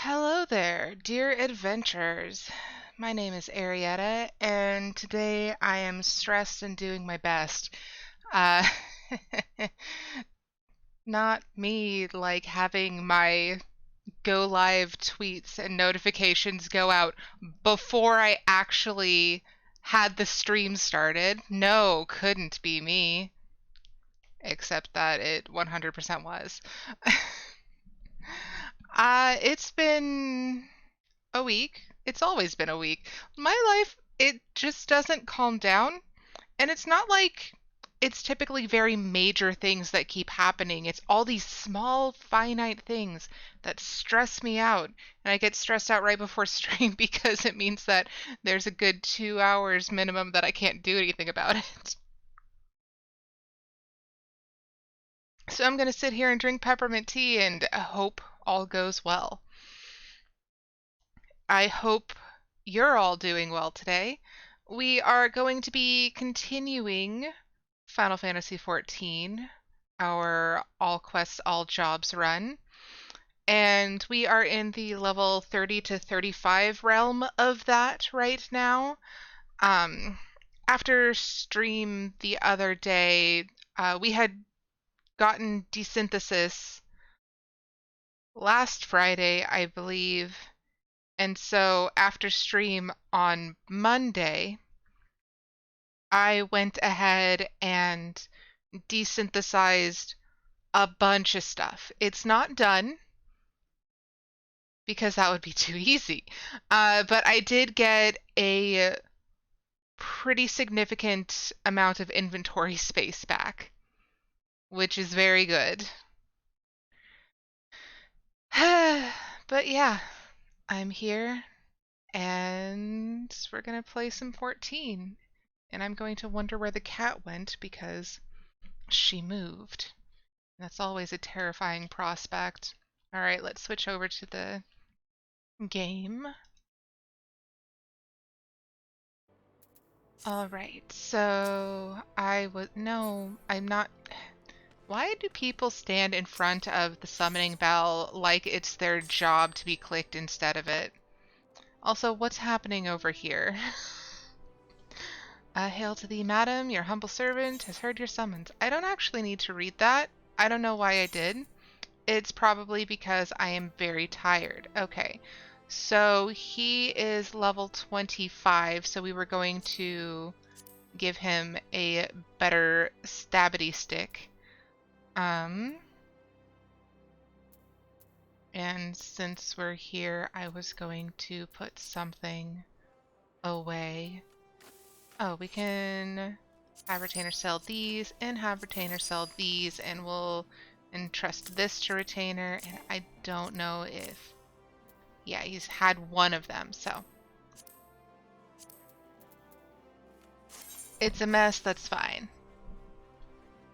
Hello there, dear adventurers. My name is Aerietta, and today I am stressed and doing my best. Uh, Not me like having my go live tweets and notifications go out before I actually had the stream started. No, couldn't be me, except that it 100% was. It's been a week. It's always been a week. My life, it just doesn't calm down. And it's not like it's typically very major things that keep happening. It's all these small, finite things that stress me out. And I get stressed out right before stream because it means that there's a good 2 hours minimum that I can't do anything about it. So I'm going to sit here and drink peppermint tea and hope all goes well. I hope you're all doing well today. We are going to be continuing Final Fantasy XIV, our all quests, all jobs run, and we are in the level 30 to 35 realm of that right now. Um, After stream the other day, we had gotten desynthesis last Friday, I believe, and so after stream on Monday, I went ahead and desynthesized a bunch of stuff. It's not done because that would be too easy. But I did get a pretty significant amount of inventory space back, which is very good. But yeah, I'm here and we're gonna play some 14. And I'm going to wonder where the cat went because she moved. That's always a terrifying prospect. All right, let's switch over to the game. All right, so no, I'm not. Why do people stand in front of the summoning bell like it's their job to be clicked instead of it? Also, what's happening over here? Hail to thee, madam, your humble servant has heard your summons. I don't actually need to read that. I don't know why I did. It's probably because I am very tired. Okay, so he is level 25, so we were going to give him a better stabbity stick. And since we're here, I was going to put something away. Oh, we can have retainer sell these and have retainer sell these, and we'll entrust this to retainer. And I don't know if, yeah, he's had one of them, so it's a mess. That's fine.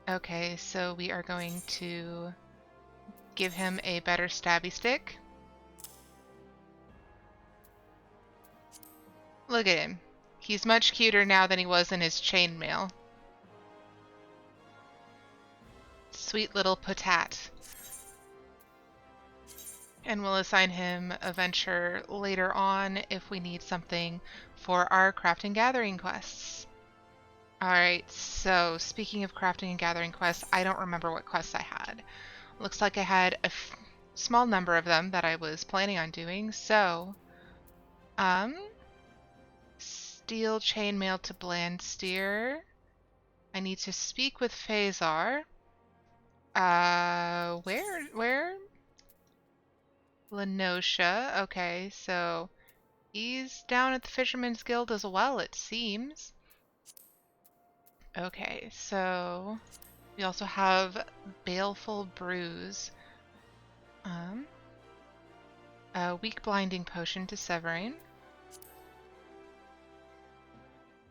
Okay, so we are going to give him a better stabby stick. Look at him. He's much cuter now than he was in his chainmail. Sweet little potat. And we'll assign him a venture later on if we need something for our crafting gathering quests. Alright, so speaking of crafting and gathering quests, I don't remember what quests I had. Looks like I had a small number of them that I was planning on doing, so steel chainmail to Blandsteer. I need to speak with Phasar. Where? Lenosha. Okay, so he's down at the Fisherman's Guild as well, it seems. Okay, so we also have Baleful Bruise. A weak blinding potion to Severine.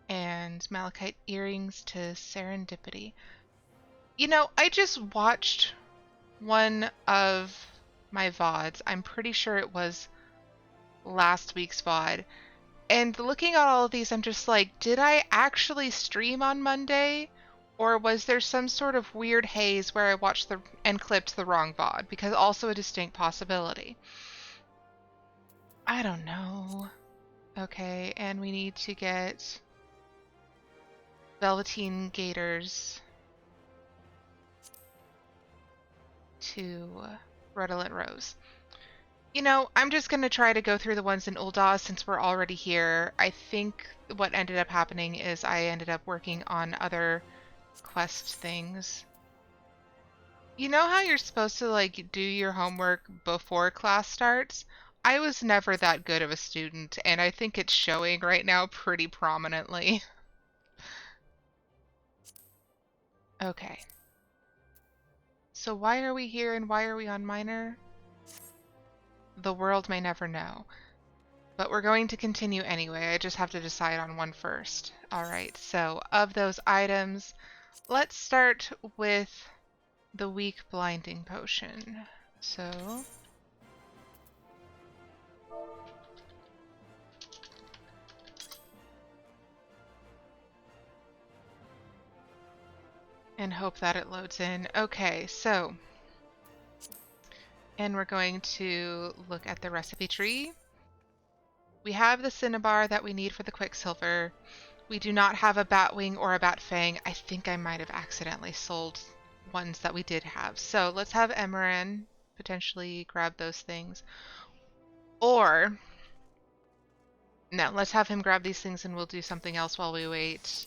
And malachite earrings to Serendipity. You know, I just watched one of my VODs. I'm pretty sure it was last week's VOD. And looking at all of these, I'm just like, did I actually stream on Monday? Or was there some sort of weird haze where I watched and clipped the wrong VOD? Because also a distinct possibility. I don't know. Okay, and we need to get Velveteen Gators to Redolent Rose. You know, I'm just going to try to go through the ones in Ul'dah since we're already here. I think what ended up happening is I ended up working on other quest things. You know how you're supposed to, like, do your homework before class starts? I was never that good of a student, and I think it's showing right now pretty prominently. Okay. So why are we here and why are we on minor? The world may never know. But we're going to continue anyway. I just have to decide on one first. Alright, so of those items, let's start with the weak blinding potion. So... and hope that it loads in. Okay, so... and we're going to look at the recipe tree. We have the cinnabar that we need for the quicksilver. We do not have a batwing or a batfang. I think I might have accidentally sold ones that we did have. So let's have Emeran potentially grab those things. Or, no, let's have him grab these things and we'll do something else while we wait.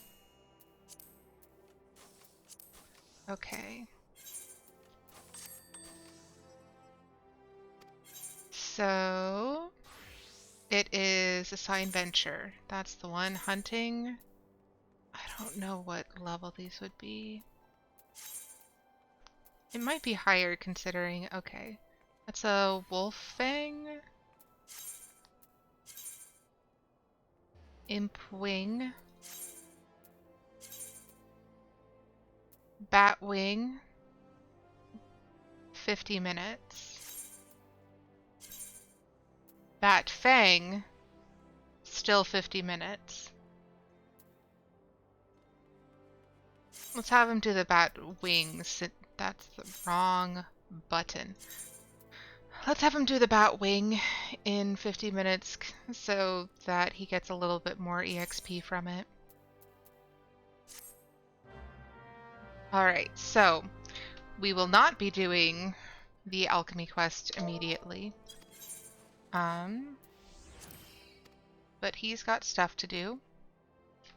Okay. So, it is assigned venture. That's the one. Hunting. I don't know what level these would be. It might be higher considering... okay. That's a wolf fang. Imp wing. Bat wing. 50 minutes. Bat fang. Still 50 minutes. Let's have him do the bat wings. That's the wrong button. Let's have him do the bat wing in 50 minutes so that he gets a little bit more EXP from it. Alright, so we will not be doing the alchemy quest immediately. But he's got stuff to do.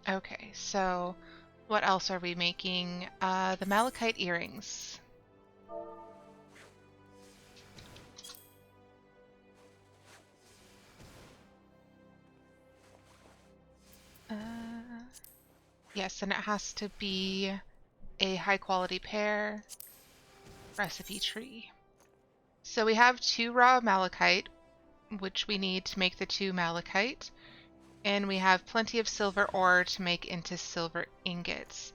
Okay, so what else are we making? The malachite earrings. Yes, and it has to be a high quality pair. Recipe tree. So we have 2 raw malachite, which we need to make the 2 malachite. And we have plenty of silver ore to make into silver ingots.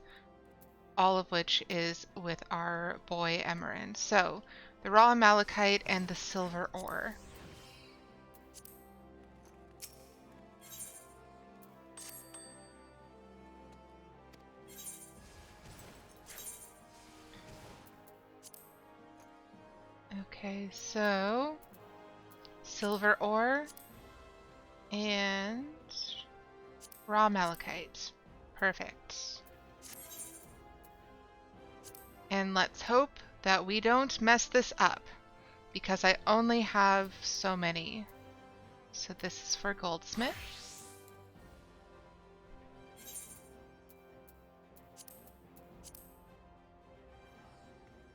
All of which is with our boy Emeran. So, the raw malachite and the silver ore. Okay, so silver ore and raw malachite. Perfect. And let's hope that we don't mess this up, because I only have so many. So this is for goldsmith.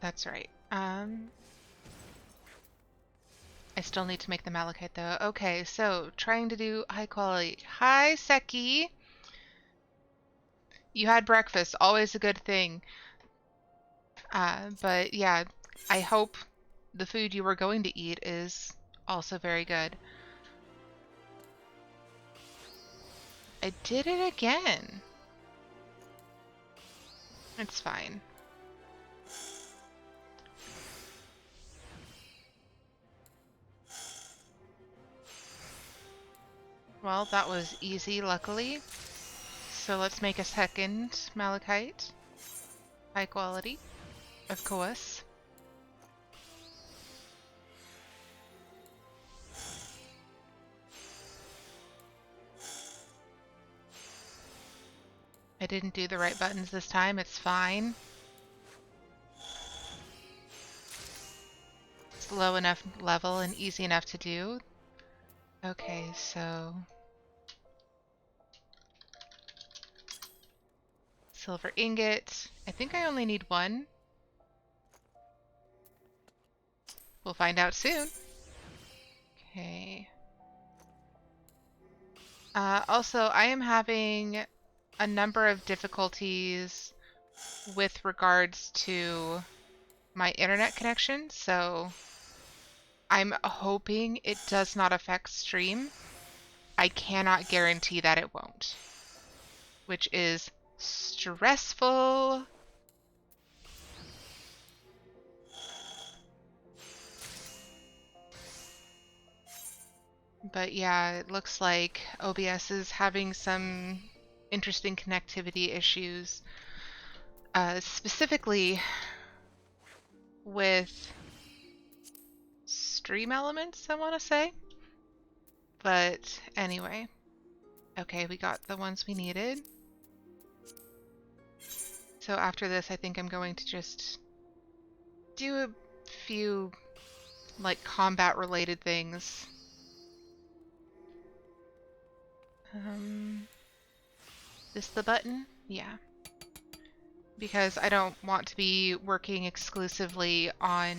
That's right. I still need to make the malachite though. Okay, so trying to do high quality. Hi, Seki. You had breakfast, always a good thing. But yeah, I hope the food you were going to eat is also very good. I did it again. It's fine. Well, that was easy, luckily. So let's make a second malachite. High quality, of course. I didn't do the right buttons this time. It's fine. It's low enough level and easy enough to do. Okay, so... silver ingot. I think I only need one. We'll find out soon. Okay. Also, I am having a number of difficulties with regards to my internet connection, so I'm hoping it does not affect stream. I cannot guarantee that it won't, which is stressful. But yeah, it looks like OBS is having some interesting connectivity issues, specifically with stream elements, I want to say. But anyway, okay, we got the ones we needed. So after this, I think I'm going to just do a few, like, combat-related things. This the button? Yeah. Because I don't want to be working exclusively on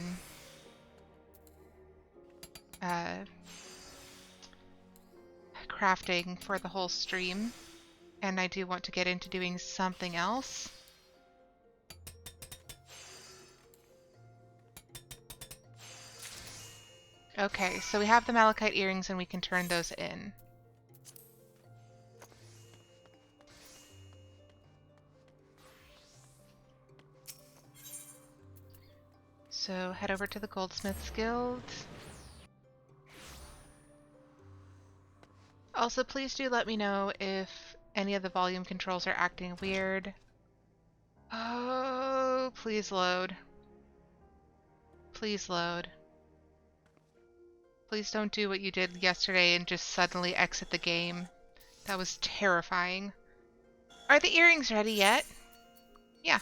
crafting for the whole stream, and I do want to get into doing something else. Okay, so we have the malachite earrings and we can turn those in. So head over to the Goldsmiths Guild. Also, please do let me know if any of the volume controls are acting weird. Oh, please load. Please load. Please don't do what you did yesterday and just suddenly exit the game. That was terrifying. Are the earrings ready yet? Yeah.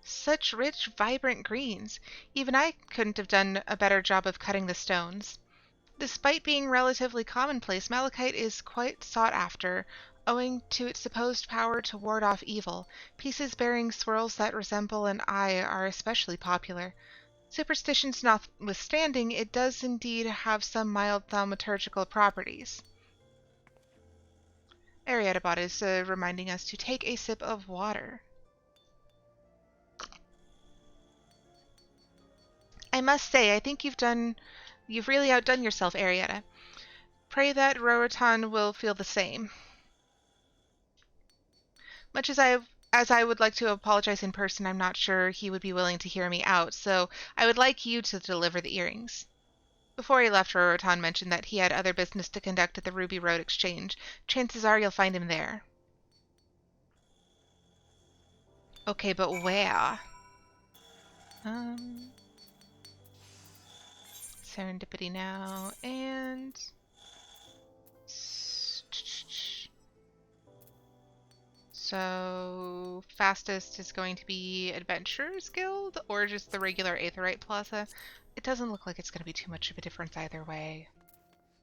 Such rich, vibrant greens. Even I couldn't have done a better job of cutting the stones. Despite being relatively commonplace, malachite is quite sought after, owing to its supposed power to ward off evil. Pieces bearing swirls that resemble an eye are especially popular. Superstitions notwithstanding, it does indeed have some mild thaumaturgical properties. Aerietta bot is reminding us to take a sip of water. I must say, I think you've really outdone yourself, Aerietta. Pray that Roatan will feel the same. Much as I would like to apologize in person, I'm not sure he would be willing to hear me out, so I would like you to deliver the earrings. Before he left, Roatan mentioned that he had other business to conduct at the Ruby Road Exchange. Chances are you'll find him there. Okay, but where? Serendipity now, and... So, fastest is going to be Adventurers Guild, or just the regular Aetheryte Plaza. It doesn't look like it's going to be too much of a difference either way.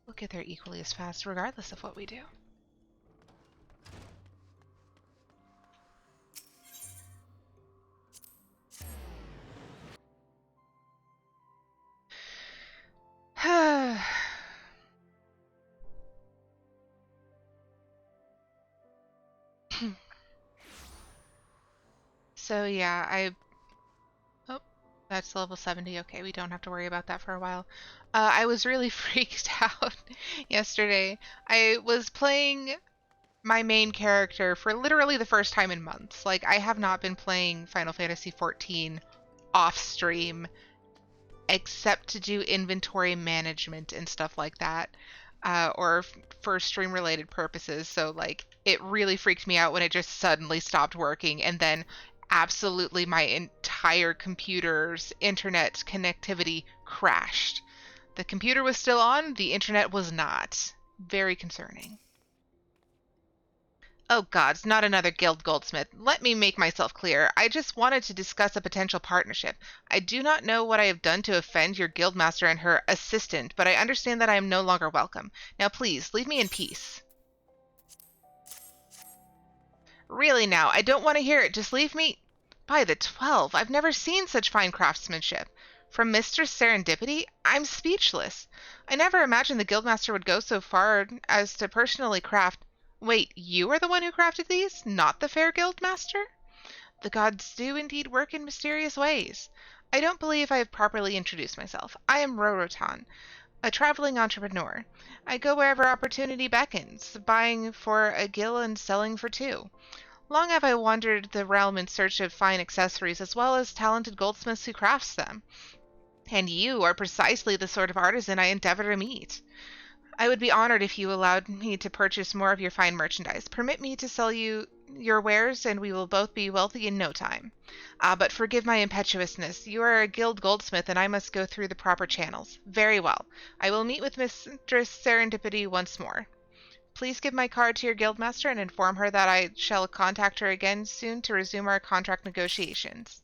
We'll get there equally as fast regardless of what we do. So yeah, oh, that's level 70. Okay, we don't have to worry about that for a while. I was really freaked out yesterday. I was playing my main character for literally the first time in months. Like, I have not been playing Final Fantasy XIV off stream except to do inventory management and stuff like that, or for stream related purposes. So like, it really freaked me out when it just suddenly stopped working, and then absolutely my entire computer's internet connectivity crashed. The computer was still on, the internet was not. Very concerning. Oh gods, not another guild goldsmith. Let me make myself clear. I just wanted to discuss a potential partnership. I do not know what I have done to offend your guildmaster and her assistant, but I understand that I am no longer welcome. Now please, leave me in peace. Really now, I don't want to hear it. Just leave me. By the 12, I've never seen such fine craftsmanship. From Mistress Serendipity, I'm speechless. I never imagined the guildmaster would go so far as to personally craft. Wait, you are the one who crafted these, not the fair guildmaster? The gods do indeed work in mysterious ways. I don't believe I have properly introduced myself. I am Rorotan, a traveling entrepreneur. I go wherever opportunity beckons, buying for a gil and selling for two. Long have I wandered the realm in search of fine accessories as well as talented goldsmiths who crafts them. And you are precisely the sort of artisan I endeavor to meet. I would be honored if you allowed me to purchase more of your fine merchandise. Permit me to sell you your wares, and we will both be wealthy in no time. But forgive my impetuousness. You are a guild goldsmith, and I must go through the proper channels. Very well. I will meet with Mistress Serendipity once more. Please give my card to your guildmaster and inform her that I shall contact her again soon to resume our contract negotiations.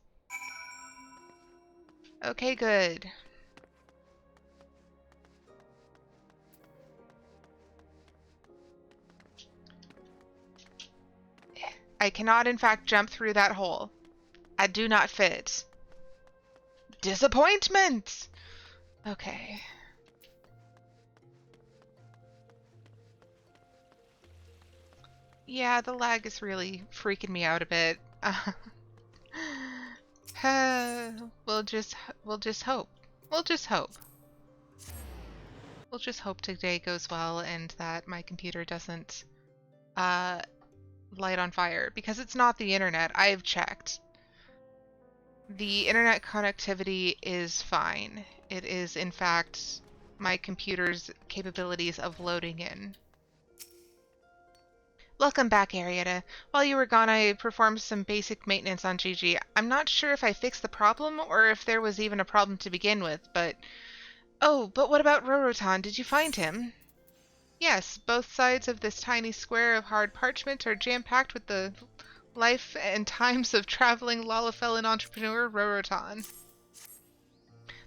Okay, good. I cannot in fact jump through that hole. I do not fit. Disappointment! Okay. Yeah, the lag is really freaking me out a bit. We'll just hope. We'll just hope. We'll just hope today goes well and that my computer doesn't light on fire, because it's not the internet. I've checked. The internet connectivity is fine. It is, in fact, my computer's capabilities of loading in. Welcome back, Aerietta. While you were gone, I performed some basic maintenance on Gigi. I'm not sure if I fixed the problem or if there was even a problem to begin with, but... Oh, but what about Rorotan? Did you find him? Yes, both sides of this tiny square of hard parchment are jam-packed with the life and times of traveling Lalafellan entrepreneur Rorotan.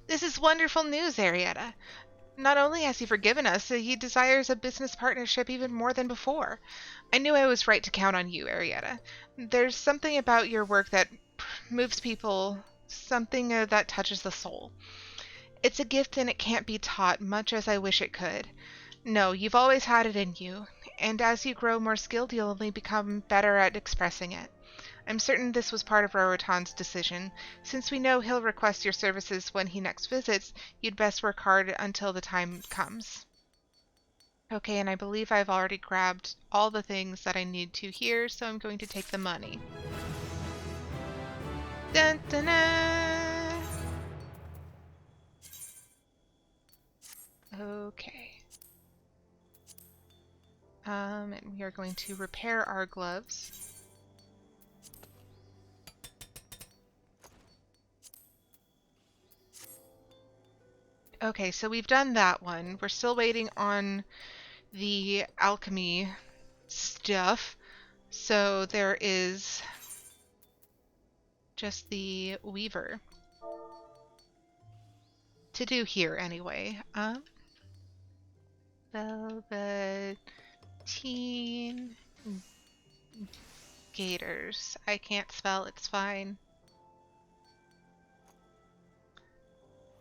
This is wonderful news, Aerietta. Not only has he forgiven us, he desires a business partnership even more than before. I knew I was right to count on you, Aerietta. There's something about your work that moves people, something that touches the soul. It's a gift and it can't be taught, much as I wish it could. No, you've always had it in you, and as you grow more skilled, you'll only become better at expressing it. I'm certain this was part of Rorotan's decision. Since we know he'll request your services when he next visits, you'd best work hard until the time comes. Okay, and I believe I've already grabbed all the things that I need to here, so I'm going to take the money. Dun, dun, dun. Okay. And we are going to repair our gloves. Okay, so we've done that one. We're still waiting on the alchemy stuff. So there is just the weaver to do here anyway. Velveteen gators. I can't spell, it's fine.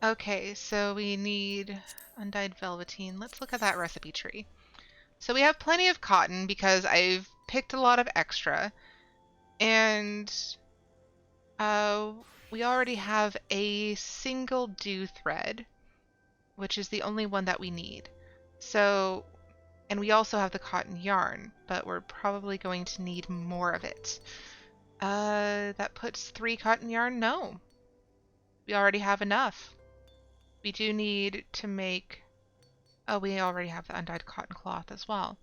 Okay, so we need undyed velveteen. Let's look at that recipe tree. So we have plenty of cotton because I've picked a lot of extra. And we already have a single dew thread, which is the only one that we need. So, and we also have the cotton yarn, but we're probably going to need more of it. That puts 3 cotton yarn? No. We already have enough. We do need to make... Oh, we already have the undyed cotton cloth as well.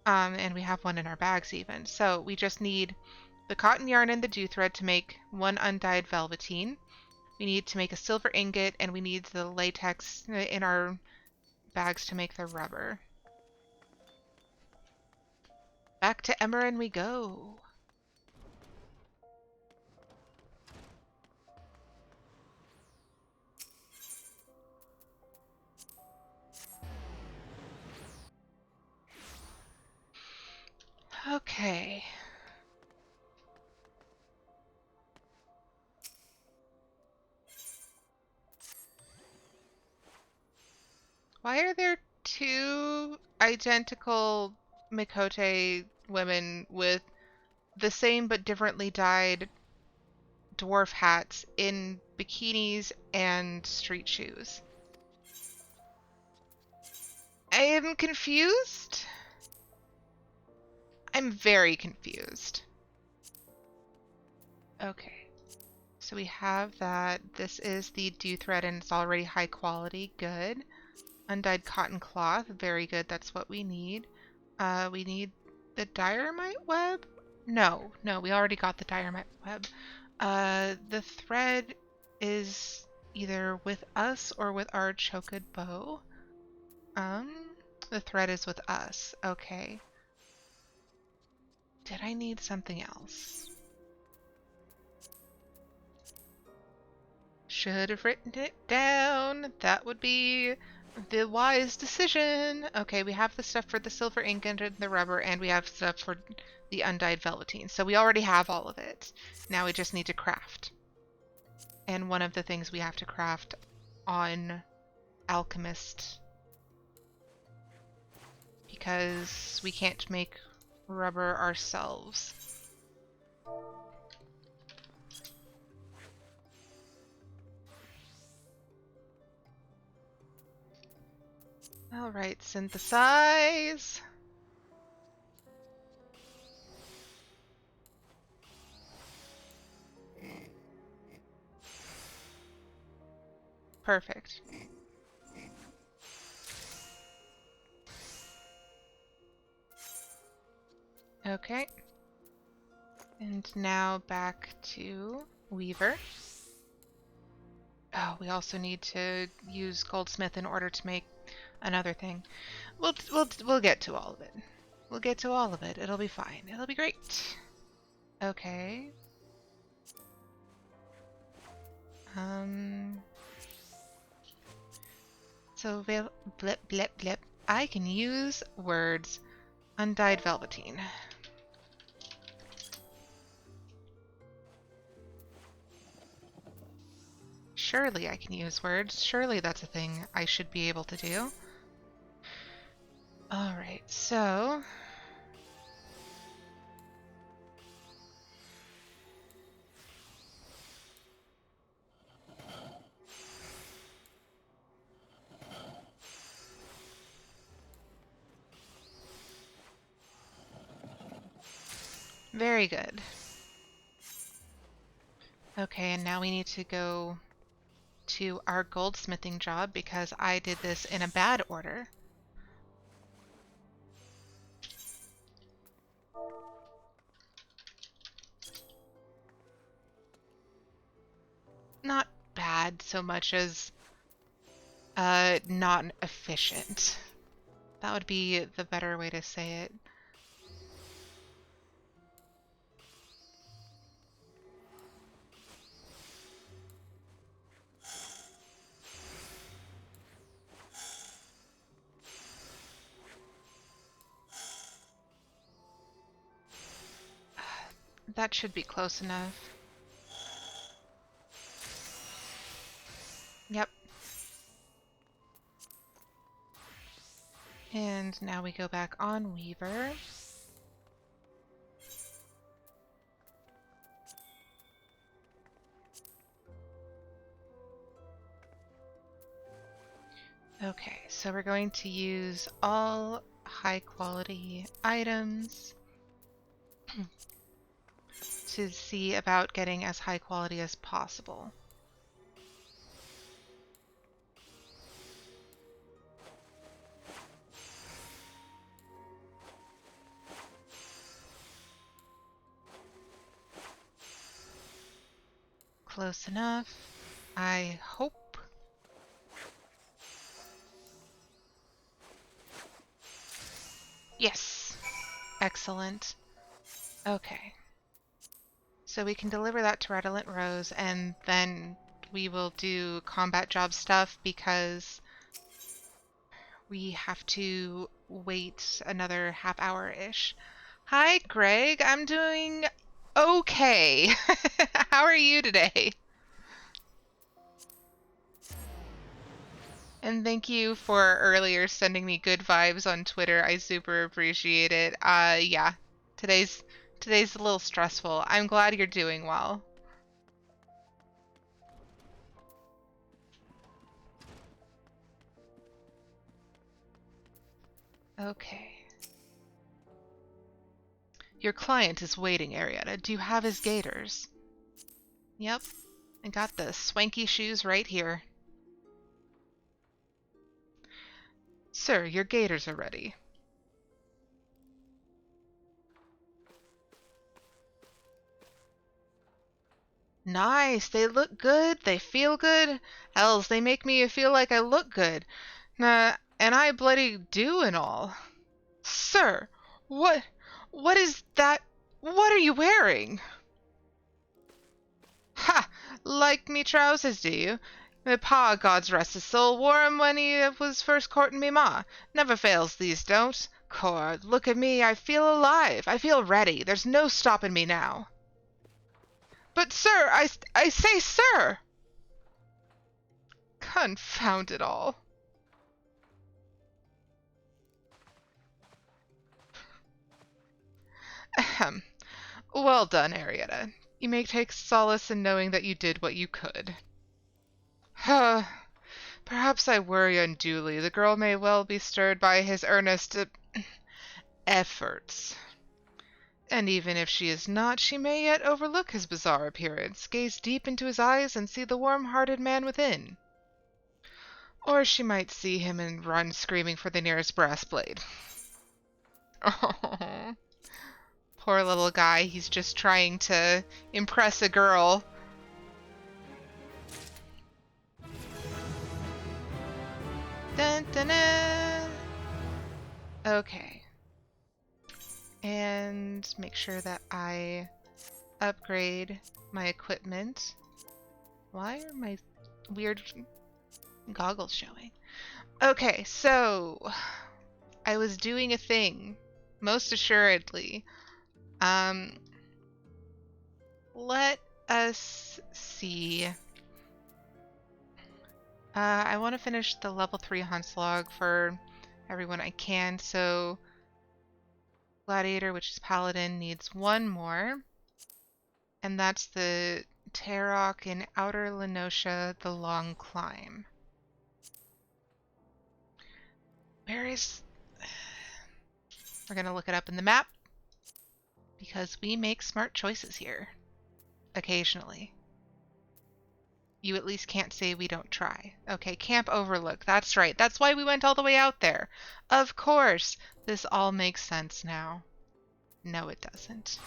And we have one in our bags even. So we just need the cotton yarn and the dew thread to make 1 undyed velveteen. We need to make a silver ingot, and we need the latex in our bags to make the rubber. Back to Emerin we go. Okay. Why are there two identical Mikote women with the same but differently dyed dwarf hats in bikinis and street shoes? I am confused. I'm very confused. Okay. So we have that. This is the dew thread and it's already high quality. Good. Undyed cotton cloth. Very good. That's what we need. We need the diorite web? No, we already got the diorite web. The thread is either with us or with our choked bow. The thread is with us. Okay. Did I need something else? Should have written it down. That would be the wise decision. Okay, we have the stuff for the silver ink and the rubber, and we have stuff for the undyed velveteen. So we already have all of it. Now we just need to craft. And one of the things we have to craft on Alchemist, because we can't make rubber ourselves. Alright, synthesize. Perfect. Okay. And now back to Weaver. Oh, we also need to use Goldsmith in order to make another thing. We'll get to all of it. We'll get to all of it. It'll be fine. It'll be great. Okay. So blip blip blip. I can use words. Undyed velveteen. Surely I can use words. Surely that's a thing I should be able to do. Alright, so... Very good. Okay, and now we need to go to our goldsmithing job because I did this in a bad order. Not bad so much as not efficient. That would be the better way to say it. That should be close enough. Yep. And now we go back on Weaver. Okay, so we're going to use all high quality items to see about getting as high quality as possible. Close enough. I hope. Yes. Excellent. Okay. So we can deliver that to Redolent Rose, and then we will do combat job stuff because we have to wait another half hour-ish. Hi, Greg. I'm doing okay. How are you today? And thank you for earlier sending me good vibes on Twitter. I super appreciate it. Yeah. Today's today's a little stressful. I'm glad you're doing well. Okay. Your client is waiting, Aerietta. Do you have his gaiters? Yep. I got the swanky shoes right here. Sir, your gaiters are ready. Nice. They look good. They feel good. Hells, they make me feel like I look good. Nah, and I bloody do and all. Sir, what is that? What are you wearing? Ha! Like me trousers, do you? My pa, God's rest his soul, wore 'em when he was first courting me ma. Never fails, these don't. Cord, look at me, I feel alive. I feel ready. There's no stopping me now. But, sir, I say, sir! Confound it all. Ahem. Well done, Aerietta. You may take solace in knowing that you did what you could. Perhaps I worry unduly. The girl may well be stirred by his earnest efforts. And even if she is not, she may yet overlook his bizarre appearance, gaze deep into his eyes, and see the warm-hearted man within. Or she might see him and run screaming for the nearest brass blade. Oh, poor little guy. He's just trying to impress a girl. Dun, dun, dun. Okay. And make sure that I upgrade my equipment. Why are my weird goggles showing? Okay, so I was doing a thing, most assuredly. Let us see. I want to finish the level 3 Huntslog for everyone I can, so Gladiator, which is Paladin, needs one more. And that's the Tarok in Outer Lenosha, the Long Climb. Where is... We're going to look it up in the map, because we make smart choices here. Occasionally. You at least can't say we don't try. Okay, Camp Overlook. That's right. That's why we went all the way out there. Of course. This all makes sense now. No, it doesn't.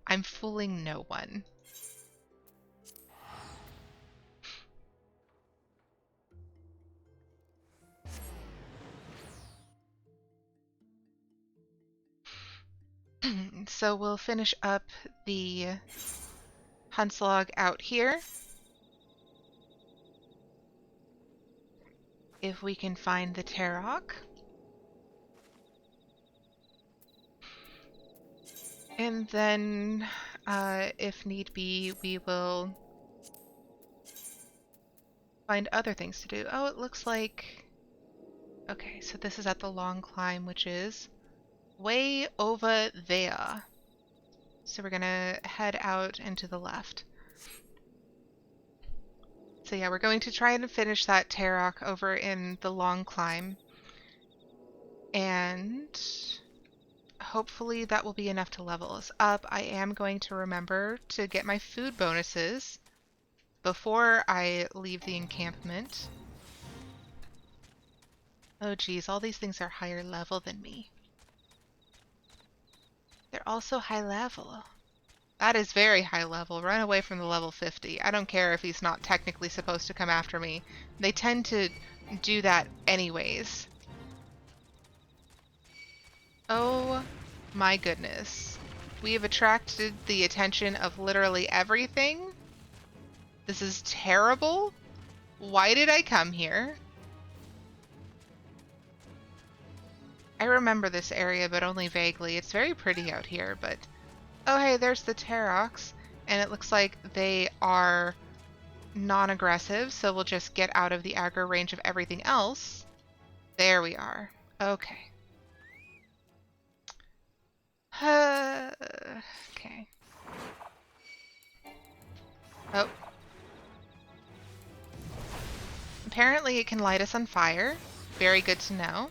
I'm fooling no one. So we'll finish up the Huntslog out here. If we can find the Tarok. And then, if need be, we will find other things to do. Oh, it looks like... Okay, so this is at the Long Climb, which is way over there. So we're gonna head out and to the left. So yeah, we're going to try and finish that Tarok over in the Long Climb. And hopefully that will be enough to level us up. I am going to remember to get my food bonuses before I leave the encampment. Oh geez, all these things are higher level than me. They're also high level. That is very high level. Run away from the level 50. I don't care if he's not technically supposed to come after me. They tend to do that anyways. Oh my goodness. We have attracted the attention of literally everything. This is terrible. Why did I come here? I remember this area, but only vaguely. It's very pretty out here, but... Oh, hey, there's the Terox, and it looks like they are non-aggressive, so we'll just get out of the aggro range of everything else. There we are. Okay. Okay. Oh. Apparently it can light us on fire. Very good to know.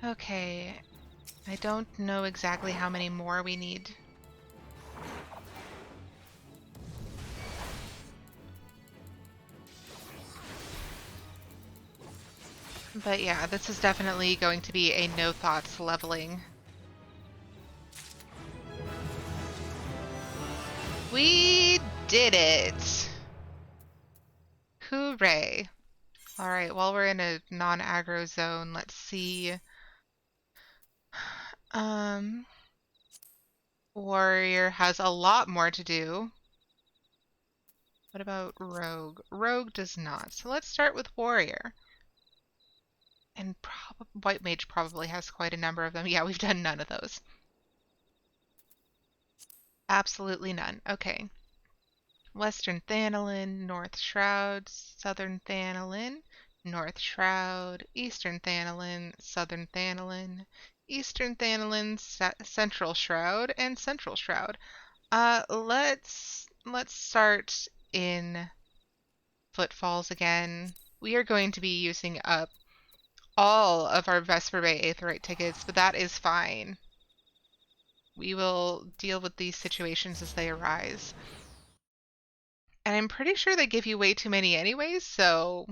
Okay. I don't know exactly how many more we need. But yeah, this is definitely going to be a no thoughts leveling. We did it! Hooray! Alright, while we're in a non-aggro zone, let's see. Warrior has a lot more to do. What about Rogue? Rogue does not. So let's start with Warrior. And White Mage probably has quite a number of them. Yeah, we've done none of those. Absolutely none. Okay. Western Thanalin, North Shroud, Southern Thanalin, North Shroud, Eastern Thanalin, Southern Thanalin, Eastern Thanalin, Central Shroud, and Central Shroud. Let's start in Footfalls again. We are going to be using up all of our Vesper Bay Aetheryte tickets, but that is fine. We will deal with these situations as they arise. And I'm pretty sure they give you way too many anyways, so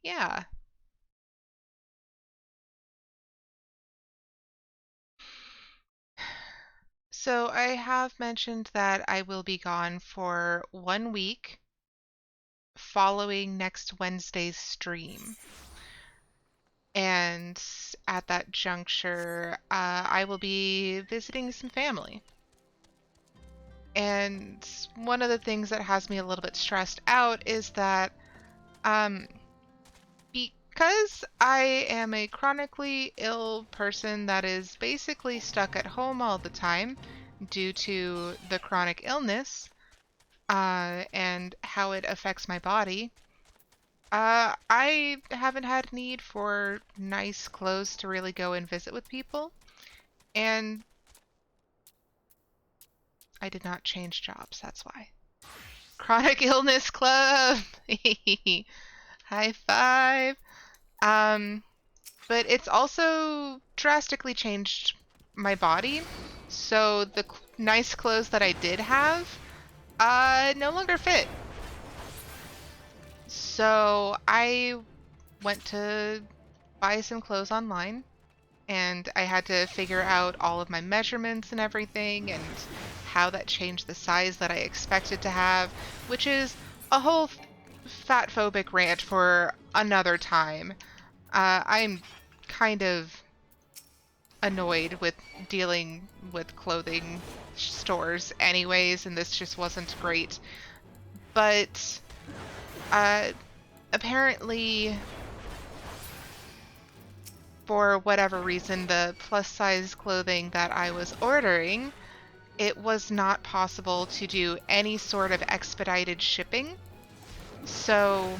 yeah. So I have mentioned that I will be gone for 1 week following next Wednesday's stream. And at that juncture, I will be visiting some family. And one of the things that has me a little bit stressed out is that because I am a chronically ill person that is basically stuck at home all the time due to the chronic illness and how it affects my body, I haven't had need for nice clothes to really go and visit with people. And I did not change jobs, that's why. Chronic Illness Club! High five! But it's also drastically changed my body. So the nice clothes that I did have, no longer fit. So I went to buy some clothes online, and I had to figure out all of my measurements and everything, and how that changed the size that I expected to have, which is a whole fat phobic rant for another time. I'm kind of annoyed with dealing with clothing stores anyways, and this just wasn't great. But apparently, for whatever reason, the plus size clothing that I was ordering, it was not possible to do any sort of expedited shipping. So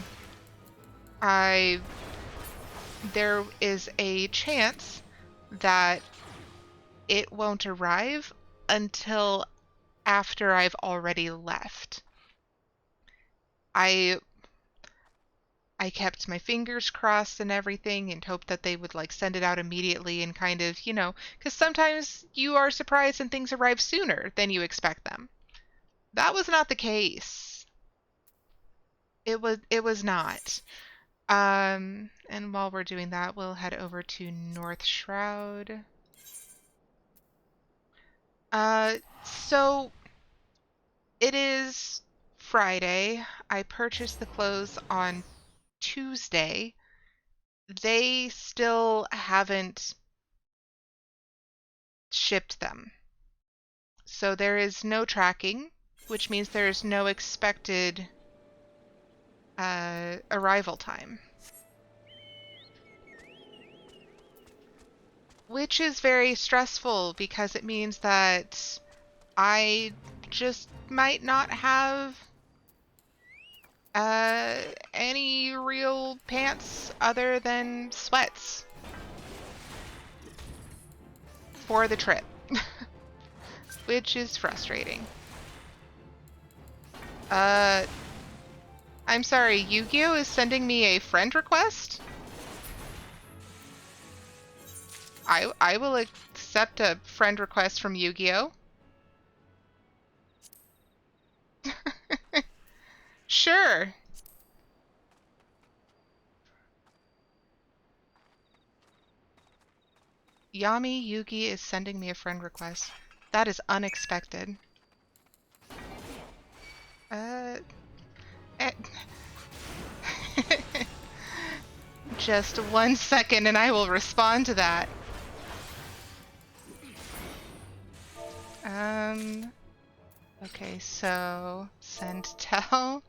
there is a chance that it won't arrive until after I've already left. I I kept my fingers crossed and everything and hoped that they would like send it out immediately and kind of, because sometimes you are surprised and things arrive sooner than you expect them. That was not the case. It was not. And while we're doing that, we'll head over to North Shroud. So it is Friday. I purchased the clothes on Tuesday. They still haven't shipped them. So there is no tracking, which means there is no expected arrival time. Which is very stressful because it means that I just might not have any real pants other than sweats for the trip, which is frustrating. I'm sorry, Yu-Gi-Oh is sending me a friend request? I will accept a friend request from Yu-Gi-Oh. Sure. Yami Yugi is sending me a friend request. That is unexpected. Uh, eh. Just 1 second and I will respond to that. Okay, so send tell.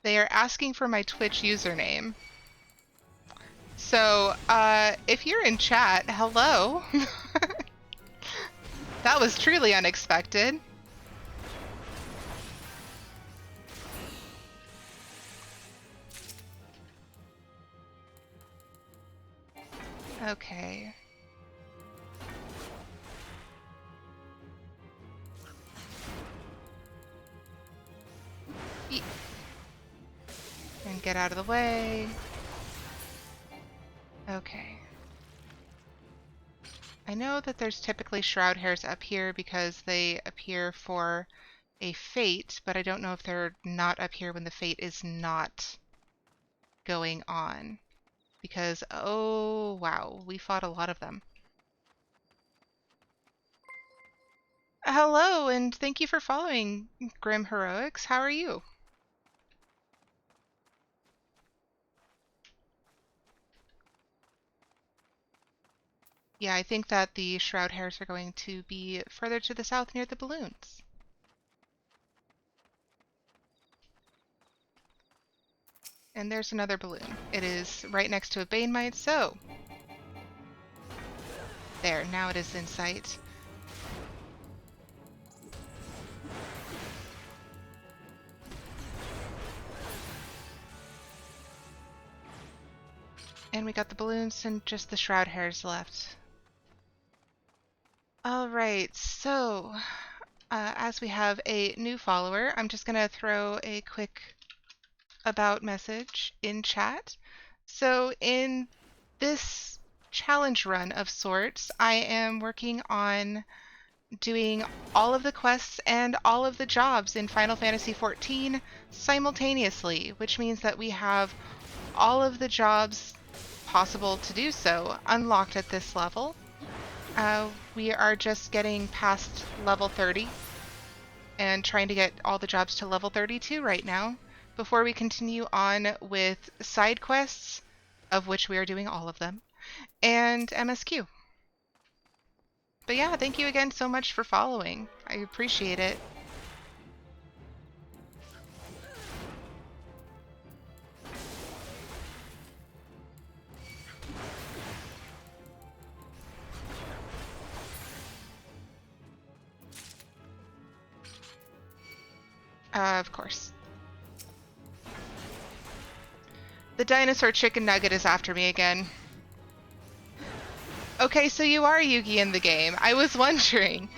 They are asking for my Twitch username. So, if you're in chat, hello. That was truly unexpected. Okay. And get out of the way. Okay. I know that there's typically shroud hairs up here because they appear for a fate, but I don't know if they're not up here when the fate is not going on. Because, oh wow, we fought a lot of them. Hello, and thank you for following, Grim Heroics. How are you? Yeah, I think that the shroud hairs are going to be further to the south near the balloons. And there's another balloon. It is right next to a Banemite, so... There, now it is in sight. And we got the balloons and just the shroud hairs left. Alright, so... as we have a new follower, I'm just gonna throw a quick about message in chat. So in this challenge run of sorts, I am working on doing all of the quests and all of the jobs in Final Fantasy XIV simultaneously, which means that we have all of the jobs possible to do so unlocked at this level. We are just getting past level 30 and trying to get all the jobs to level 32 right now before we continue on with side quests, of which we are doing all of them, and MSQ. But yeah, thank you again so much for following. I appreciate it. Of course. The dinosaur chicken nugget is after me again. Okay, so you are Yugi in the game. I was wondering.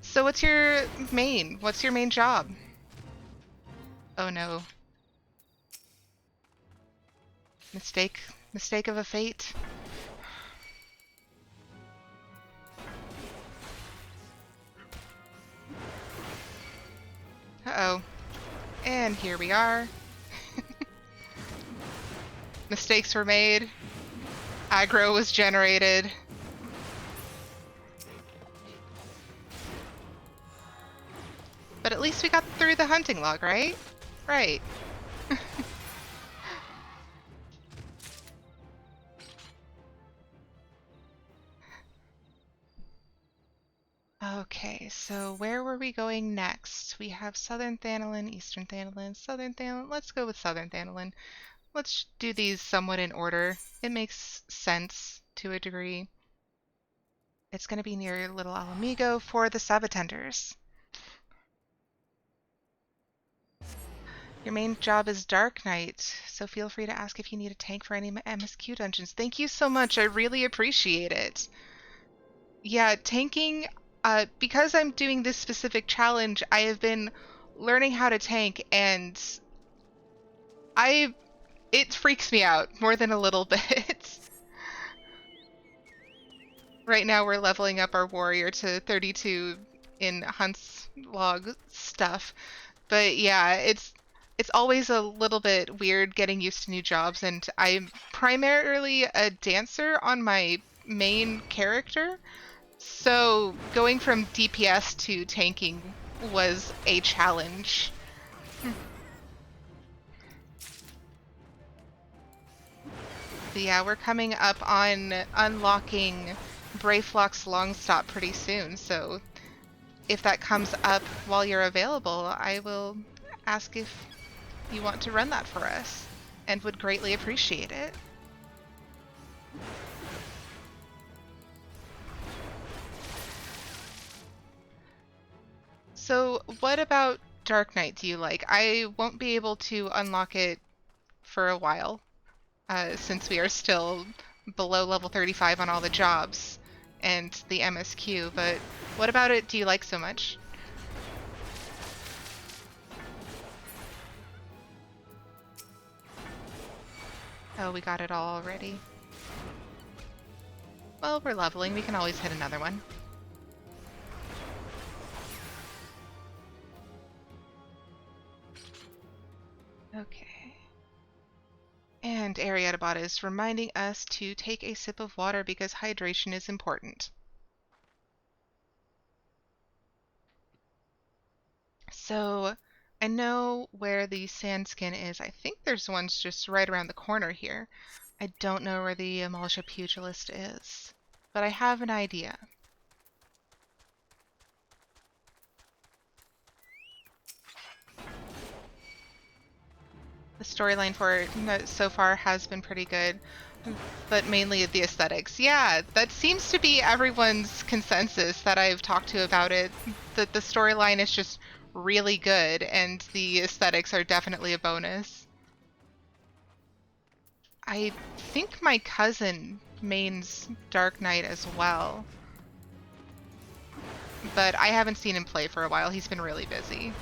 So what's your main? What's your main job? Oh no. Mistake. Mistake of a fate. Uh-oh. And here we are. Mistakes were made. Aggro was generated. But at least we got through the hunting log, right? Right. Okay, so where were we going next? We have Southern Thanalin, Eastern Thanalin, Southern Thanalin. Let's go with Southern Thanalin. Let's do these somewhat in order. It makes sense to a degree. It's going to be near Little Alamigo for the Sabatenders. Your main job is Dark Knight, so feel free to ask if you need a tank for any MSQ dungeons. Thank you so much. I really appreciate it. Yeah, tanking, because I'm doing this specific challenge, I have been learning how to tank, and it freaks me out more than a little bit. Right now we're leveling up our warrior to 32 in Hunt's log stuff. But yeah, it's always a little bit weird getting used to new jobs, and I'm primarily a dancer on my main character. So going from DPS to tanking was a challenge. But yeah, we're coming up on unlocking Brayflock's long stop pretty soon, so if that comes up while you're available, I will ask if you want to run that for us, and would greatly appreciate it. So what about Dark Knight do you like? I won't be able to unlock it for a while, since we are still below level 35 on all the jobs and the MSQ, but what about it do you like so much? Oh, we got it all already. Well, we're leveling. We can always hit another one. Okay. And Aerietta bot is reminding us to take a sip of water because hydration is important. So, I know where the sand skin is. I think there's ones just right around the corner here. I don't know where the Amaltia Pugilist is, but I have an idea. The storyline for it so far has been pretty good, but mainly the aesthetics. Yeah, that seems to be everyone's consensus that I've talked to about it, that the storyline is just really good and the aesthetics are definitely a bonus. I think my cousin mains Dark Knight as well, but I haven't seen him play for a while. He's been really busy.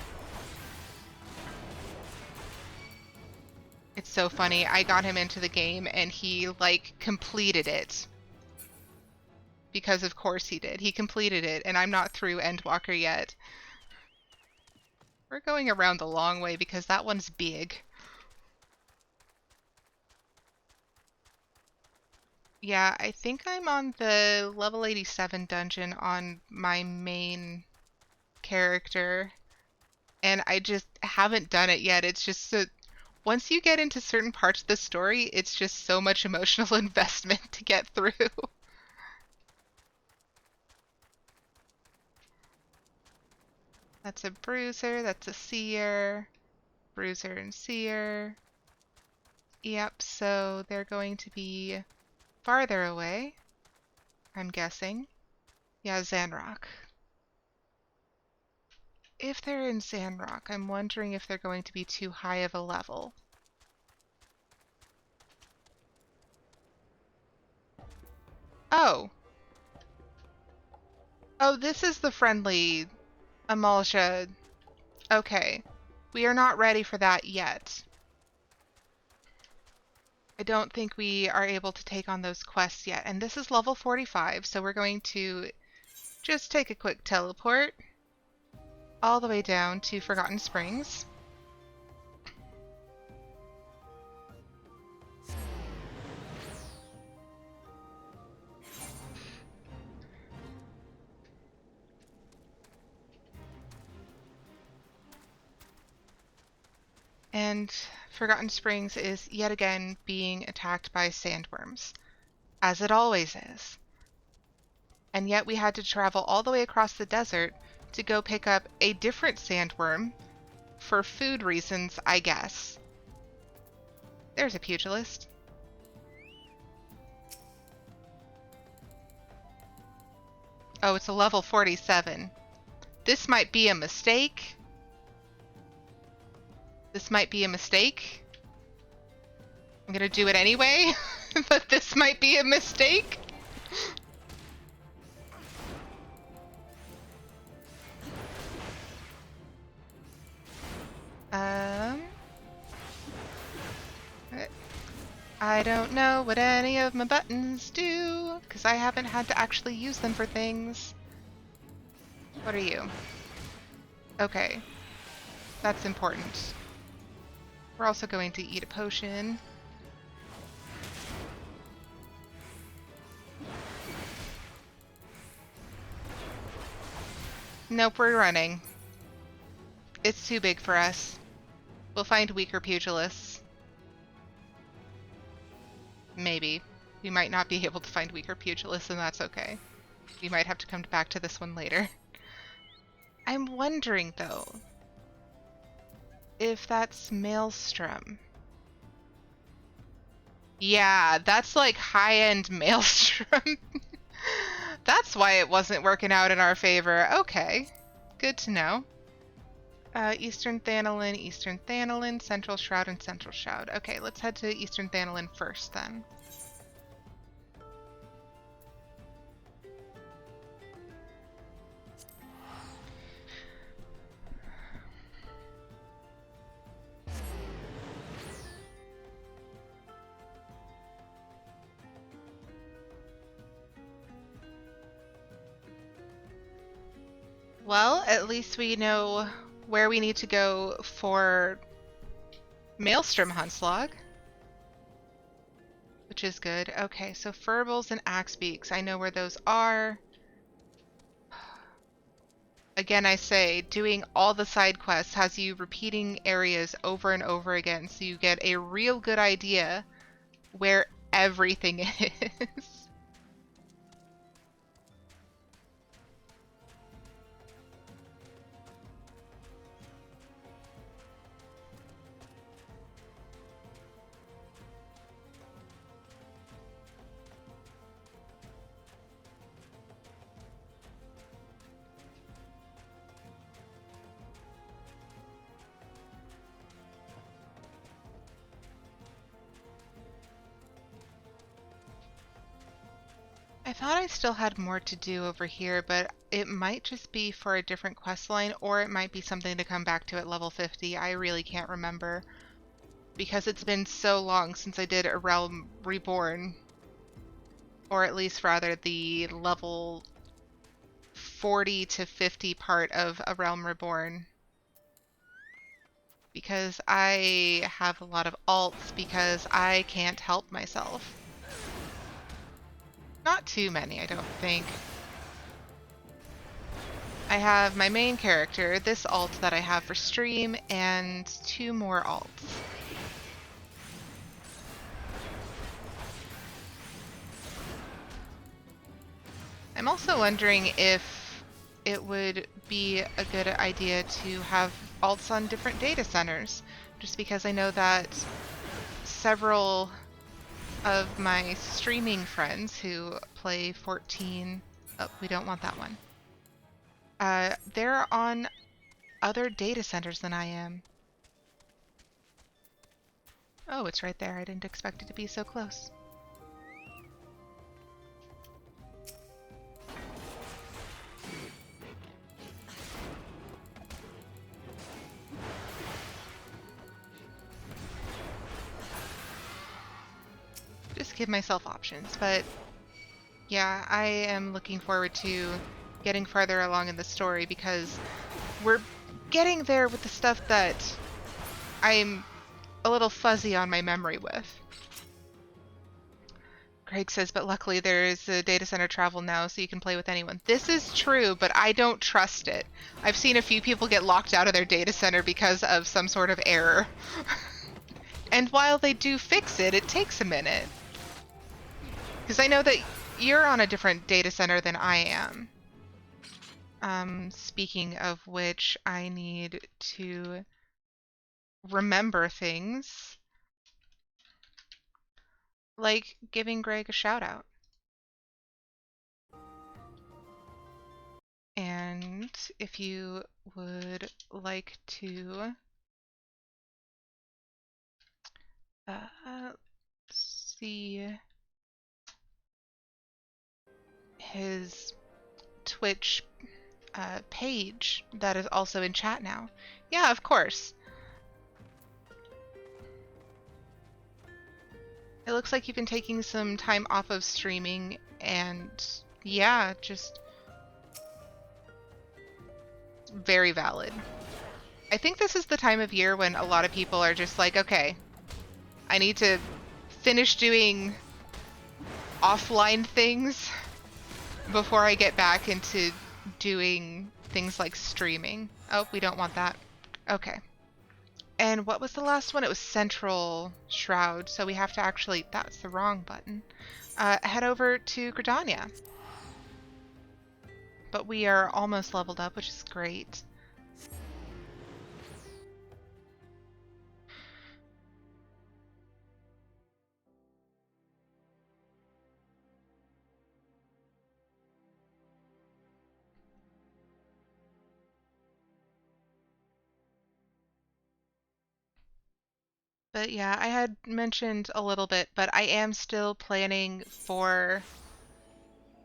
It's so funny. I got him into the game and he, like, completed it. Because of course he did. He completed it, and I'm not through Endwalker yet. We're going around the long way because that one's big. Yeah, I think I'm on the level 87 dungeon on my main character, and I just haven't done it yet. It's just so, once you get into certain parts of the story, it's just so much emotional investment to get through. That's a bruiser, that's a seer, bruiser and seer. Yep, so they're going to be farther away, I'm guessing. Yeah, Zanrock. If they're in Zanrock, I'm wondering if they're going to be too high of a level. Oh. Oh, this is the friendly Amalja. Okay. We are not ready for that yet. I don't think we are able to take on those quests yet. And this is level 45, so we're going to just take a quick teleport all the way down to Forgotten Springs. And Forgotten Springs is yet again being attacked by sandworms, as it always is. And yet we had to travel all the way across the desert to go pick up a different sandworm for food reasons, I guess. There's a pugilist. Oh, it's a level 47. This might be a mistake. This might be a mistake. I'm gonna do it anyway, but this might be a mistake. I don't know what any of my buttons do, because I haven't had to actually use them for things. What are you? Okay. That's important. We're also going to eat a potion. Nope, we're running. It's too big for us. We'll find weaker pugilists. Maybe. We might not be able to find weaker pugilists, and that's okay. We might have to come back to this one later. I'm wondering, though, if that's Maelstrom. Yeah, that's like high-end Maelstrom. That's why it wasn't working out in our favor. Okay, good to know. Eastern Thanalin, Central Shroud, and Central Shroud. Okay, let's head to Eastern Thanalin first, then. Well, at least we know where we need to go for Maelstrom Huntslog, which is good. Okay, so Furbles and Axebeaks, I know where those are. Again, I say, doing all the side quests has you repeating areas over and over again, so you get a real good idea where everything is. I thought I still had more to do over here, but it might just be for a different quest line, or it might be something to come back to at level 50. I really can't remember, because it's been so long since I did A Realm Reborn, or at least rather the level 40 to 50 part of A Realm Reborn. Because I have a lot of alts because I can't help myself. Not too many, I don't think. I have my main character, this alt that I have for stream, and 2 more alts. I'm also wondering if it would be a good idea to have alts on different data centers, just because I know that several of my streaming friends who play 14... Oh, we don't want that one. They're on other data centers than I am. Oh, it's right there. I didn't expect it to be so close. to give myself options, but yeah, I am looking forward to getting farther along in the story because we're getting there with the stuff that I'm a little fuzzy on my memory with. Greg says, but luckily there is a data center travel now, so you can play with anyone. This is true, but I don't trust it. I've seen a few people get locked out of their data center because of some sort of error. And while they do fix it, it takes a minute. Because I know that you're on a different data center than I am. Speaking of which, I need to remember things. Like giving Greg a shout out. And if you would like to see his Twitch page, that is also in chat now. Yeah, of course. It looks like you've been taking some time off of streaming, and yeah, just very valid. I think this is the time of year when a lot of people are just like, okay, I need to finish doing offline things before I get back into doing things like streaming. Oh, we don't want that. Okay. And what was the last one? It was Central Shroud, so we have to actually... That's the wrong button. Head over to Gridania. But we are almost leveled up, which is great. But yeah, I had mentioned a little bit, but I am still planning for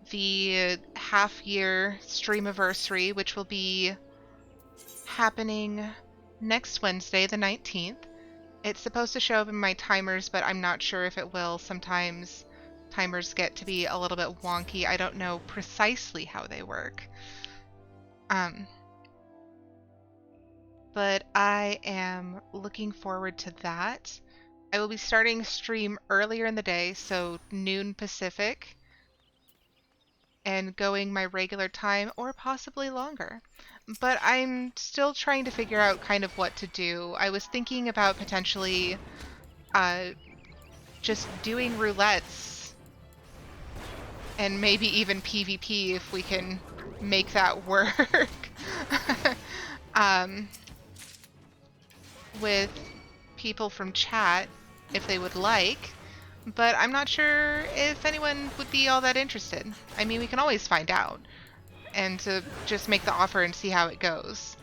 the half-year streamiversary, which will be happening next Wednesday, the 19th. It's supposed to show up in my timers, but I'm not sure if it will. Sometimes timers get to be a little bit wonky. I don't know precisely how they work. But I am looking forward to that. I will be starting stream earlier in the day, so noon Pacific, and going my regular time or possibly longer. But I'm still trying to figure out kind of what to do. I was thinking about potentially just doing roulettes and maybe even PvP if we can make that work. With people from chat if they would like, but I'm not sure if anyone would be all that interested. I mean, we can always find out and to just make the offer and see how it goes.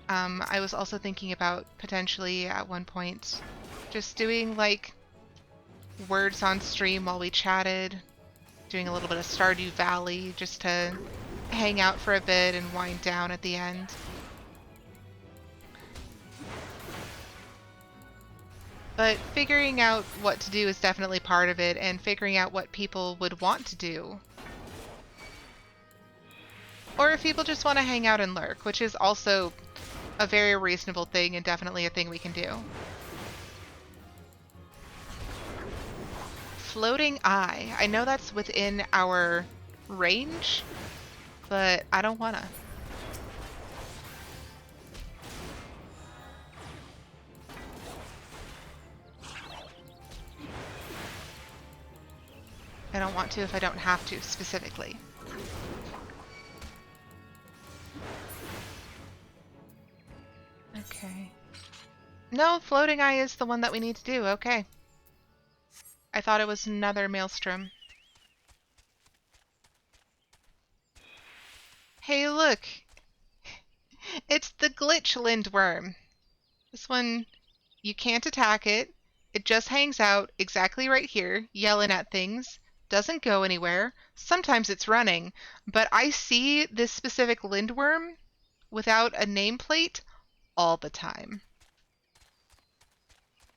I was also thinking about potentially at one point just doing like words on stream while we chatted, doing a little bit of Stardew Valley just to hang out for a bit and wind down at the end. But figuring out what to do is definitely part of it, and figuring out what people would want to do. Or if people just want to hang out and lurk, which is also a very reasonable thing and definitely a thing we can do. Floating Eye. I know that's within our range, but I don't wanna. I don't want to if I don't have to, specifically. Okay. No, Floating Eye is the one that we need to do, okay. I thought it was another Maelstrom. Hey, look! It's the Glitch Lindworm. This one, you can't attack it. It just hangs out exactly right here, yelling at things. Doesn't go anywhere. Sometimes it's running. But I see this specific Lindworm without a nameplate all the time.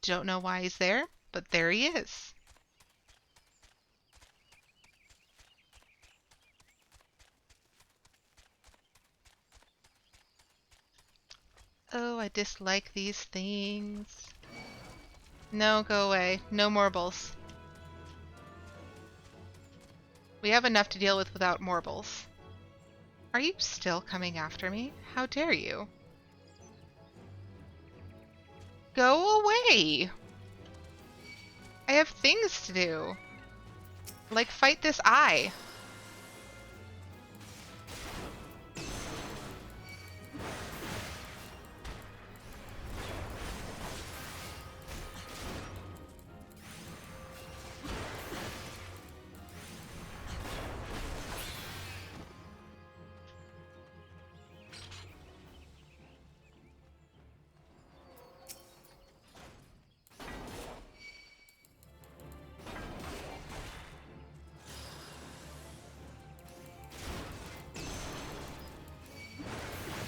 Don't know why he's there, but there he is. Oh, I dislike these things. No, go away. No morbals. We have enough to deal with without morbals. Are you still coming after me? How dare you? Go away! I have things to do. Like fight this eye.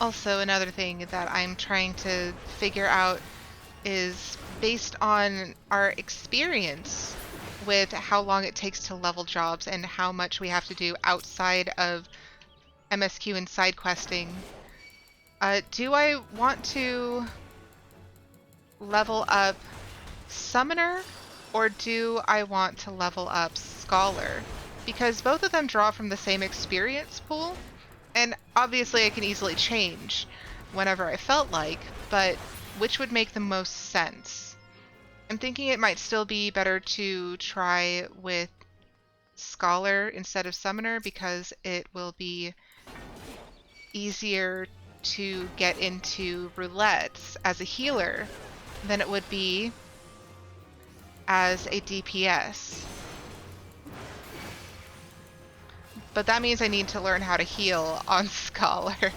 Also, another thing that I'm trying to figure out is based on our experience with how long it takes to level jobs and how much we have to do outside of MSQ and side questing. Do I want to level up Summoner or do I want to level up Scholar? Because both of them draw from the same experience pool, and obviously I can easily change whenever I felt like, but which would make the most sense? I'm thinking it might still be better to try with Scholar instead of Summoner because it will be easier to get into roulettes as a healer than it would be as a DPS. But that means I need to learn how to heal on Scholar,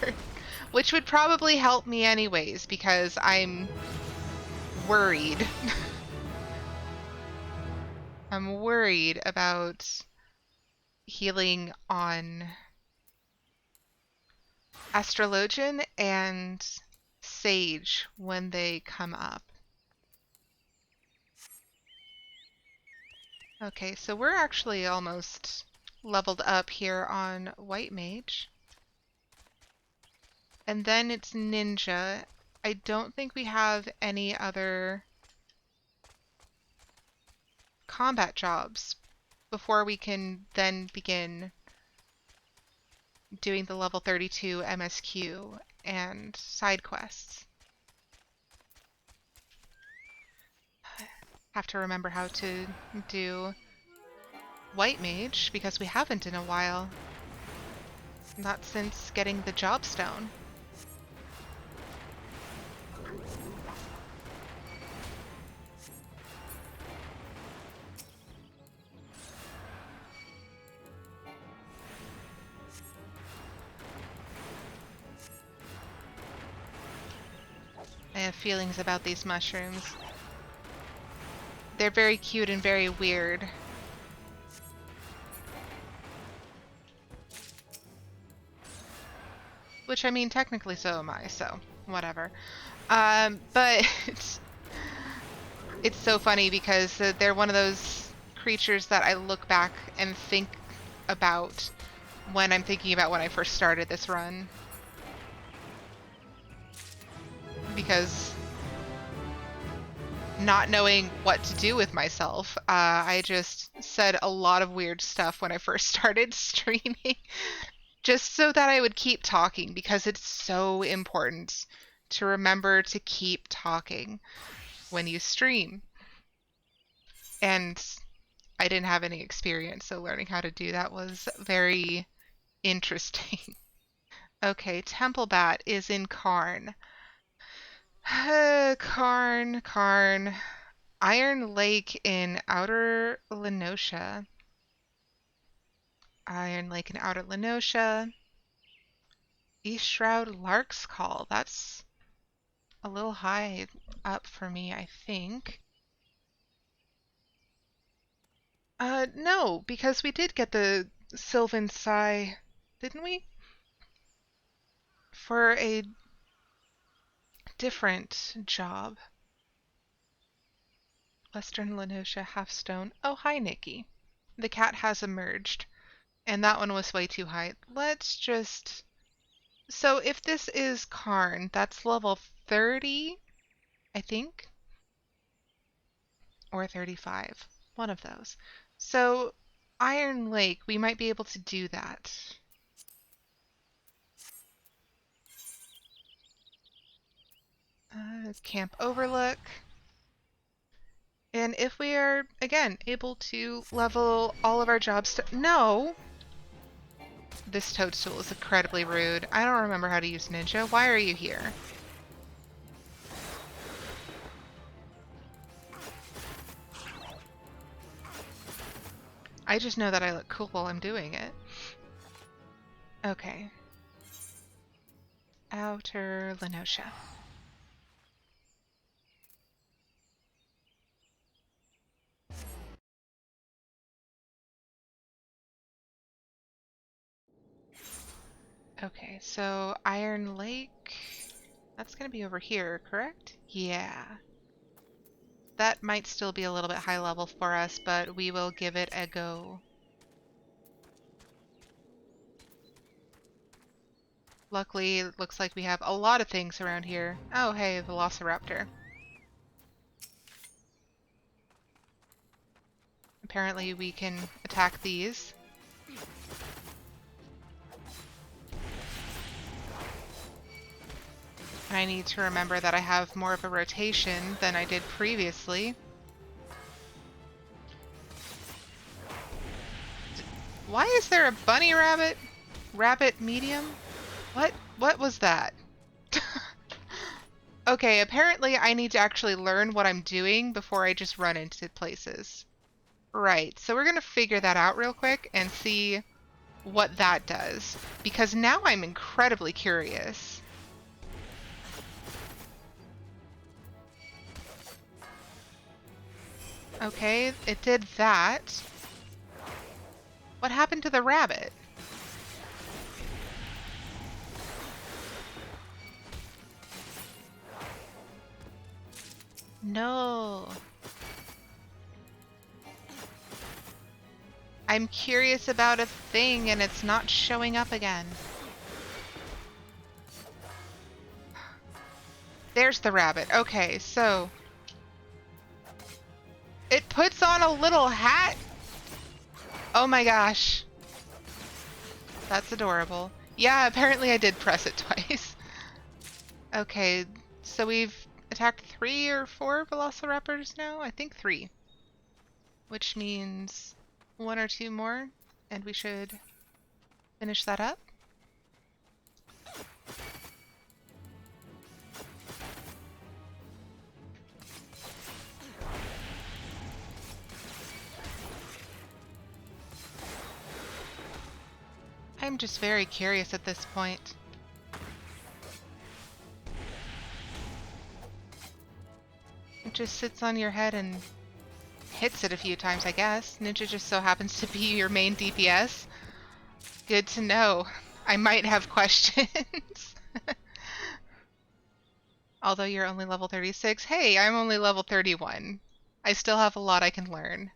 which would probably help me anyways because I'm worried. I'm worried about healing on Astrologian and Sage when they come up. Okay, so we're actually almost leveled up here on White Mage. And then it's Ninja. I don't think we have any other combat jobs before we can then begin doing the level 32 MSQ and side quests. Have to remember how to do White Mage because we haven't in a while. Not since getting the Job Stone. I have feelings about these mushrooms. They're very cute and very weird. Which, I mean, technically so am I, so whatever. But it's so funny because they're one of those creatures that I look back and think about when I'm thinking about when I first started this run. Because not knowing what to do with myself, I just said a lot of weird stuff when I first started streaming. Just so that I would keep talking because it's so important to remember to keep talking when you stream. And I didn't have any experience, so learning how to do that was very interesting. Okay, Temple Bat is in Karn. Karn. Iron Lake in Outer Lenosha. Iron Lake in Outer Lenosha. East Shroud Lark's Call. That's a little high up for me, I think. No, because we did get the Sylvan Sigh, didn't we? For a different job. Western Lenosha Halfstone. Oh, hi, Nikki. The cat has emerged. And that one was way too high. Let's just... So if this is Karn, that's level 30, I think, or 35. One of those. So, Iron Lake, we might be able to do that. Camp Overlook. And if we are, again, able to level all of our jobs to... No! This toadstool is incredibly rude. I don't remember how to use Ninja. Why are you here? I just know that I look cool while I'm doing it. Okay. Outer Lenosha. Okay, so Iron Lake, that's gonna be over here, correct? Yeah. That might still be a little bit high level for us, but we will give it a go. Luckily, it looks like we have a lot of things around here. Oh, hey, Velociraptor. Apparently we can attack these. And I need to remember that I have more of a rotation than I did previously. Why is there a bunny rabbit? Rabbit medium? What was that? Okay, apparently I need to actually learn what I'm doing before I just run into places. Right, so we're gonna figure that out real quick and see what that does. Because now I'm incredibly curious. Okay, it did that. What happened to the rabbit? No. I'm curious about a thing and it's not showing up again. There's the rabbit. Okay, so it puts on a little hat. Oh my gosh. That's adorable. Yeah, apparently I did press it twice. Okay, so we've attacked 3 or 4 Velociraptors now? I think 3. Which means 1 or 2 more, and we should finish that up. I'm just very curious at this point. It just sits on your head and hits it a few times, I guess. Ninja just so happens to be your main DPS. Good to know. I might have questions. Although you're only level 36. Hey, I'm only level 31. I still have a lot I can learn.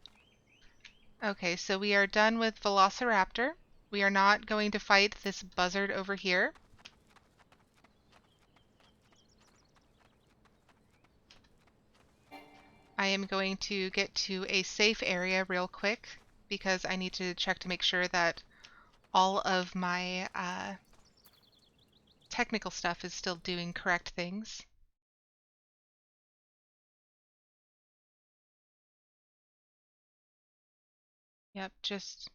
Okay, so we are done with Velociraptor. We are not going to fight this buzzard over here. I am going to get to a safe area real quick because I need to check to make sure that all of my technical stuff is still doing correct things. Yep, just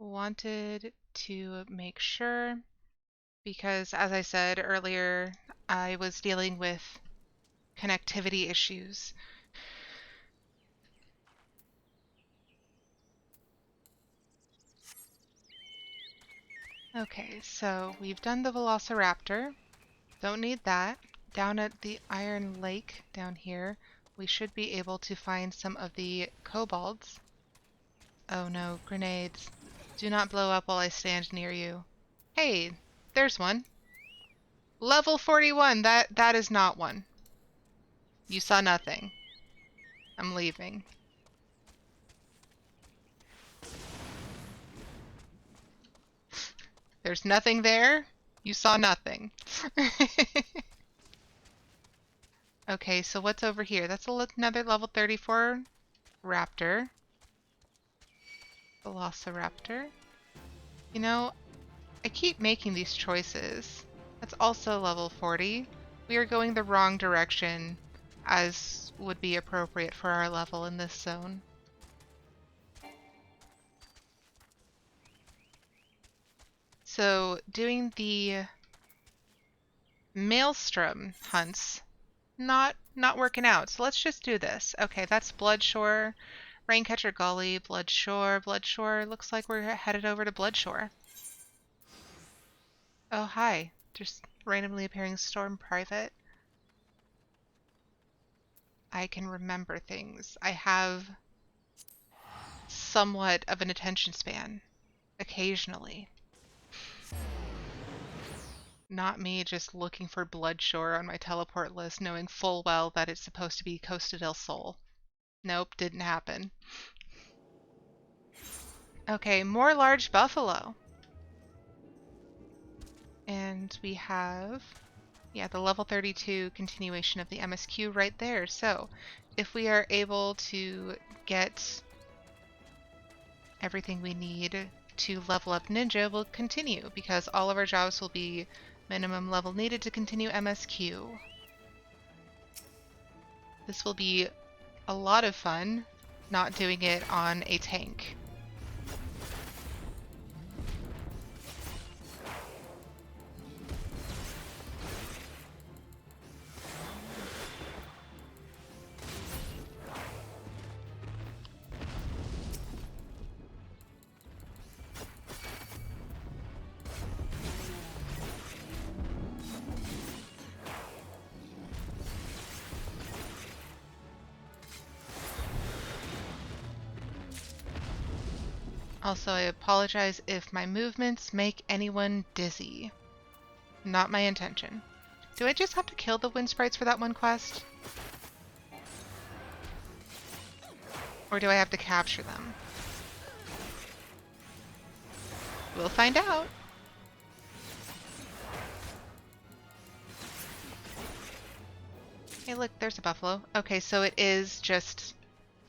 wanted to make sure because, as I said earlier, I was dealing with connectivity issues. Okay, so we've done the Velociraptor. Don't need that. Down at the Iron Lake down here, we should be able to find some of the kobolds. Oh no, grenades. Do not blow up while I stand near you. Hey, there's one. Level 41, that is not one. You saw nothing. I'm leaving. There's nothing there. You saw nothing. Okay, so what's over here? That's another level 34 raptor. Velociraptor. You know, I keep making these choices. That's also level 40. We are going the wrong direction, as would be appropriate for our level in this zone. So, doing the maelstrom hunts, not working out. So let's just do this. Okay, that's Bloodshore, Raincatcher Gully, Bloodshore, Bloodshore. Looks like we're headed over to Bloodshore. Oh, hi. Just randomly appearing Storm Private. I can remember things. I have somewhat of an attention span, occasionally. Not me just looking for Bloodshore on my teleport list, knowing full well that it's supposed to be Costa del Sol. Nope, didn't happen. Okay, more large buffalo. And we have, yeah, the level 32 continuation of the MSQ right there. So if we are able to get everything we need to level up Ninja, we'll continue because all of our jobs will be minimum level needed to continue MSQ. This will be a lot of fun, not doing it on a tank. Also, I apologize if my movements make anyone dizzy. Not my intention. Do I just have to kill the wind sprites for that one quest? Or do I have to capture them? We'll find out. Hey, look, there's a buffalo. Okay, so it is just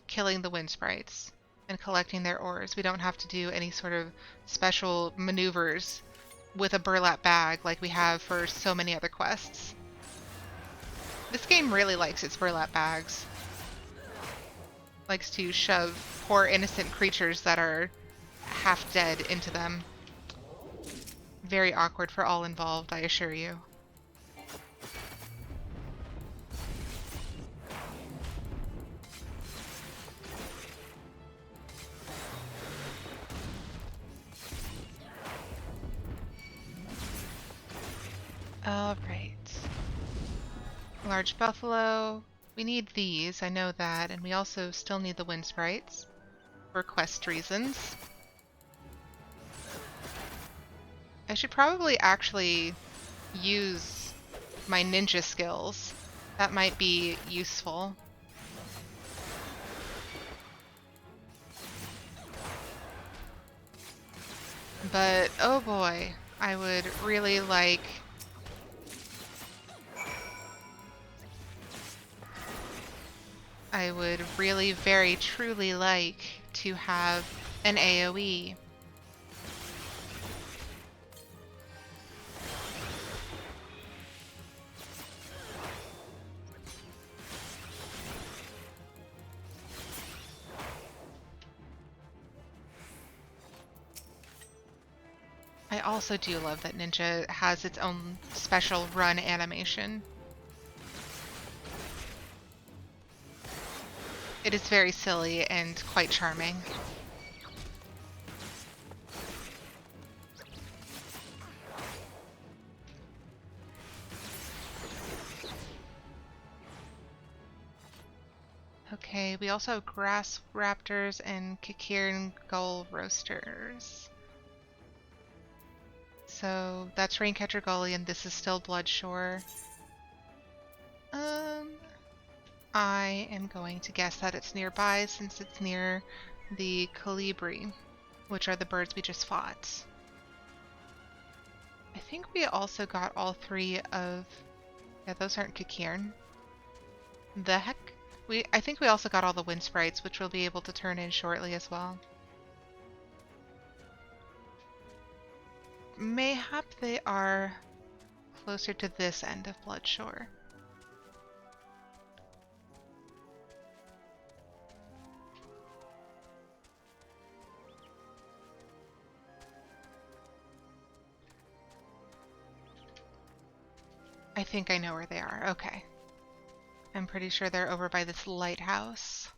killing the wind sprites and collecting their ores. We don't have to do any sort of special maneuvers with a burlap bag like we have for so many other quests. This game really likes its burlap bags. Likes to shove poor innocent creatures that are half dead into them. Very awkward for all involved, I assure you. Alright. Large buffalo. We need these, I know that, and we also still need the wind sprites for quest reasons. I should probably actually use my ninja skills. That might be useful. But, oh boy, I would really like... I would really very truly like to have an AoE. I also do love that Ninja has its own special run animation. It is very silly and quite charming. Okay, we also have grass raptors and Kikiran gull roasters. So that's Raincatcher Gully and this is still Bloodshore. I am going to guess that it's nearby since it's near the colibri, which are the birds we just fought. I think we also got all three of... Yeah, those aren't Kikiran. The heck? I think we also got all the wind sprites, which we'll be able to turn in shortly as well. Mayhap they are closer to this end of Bloodshore. I think I know where they are. Okay. I'm pretty sure they're over by this lighthouse.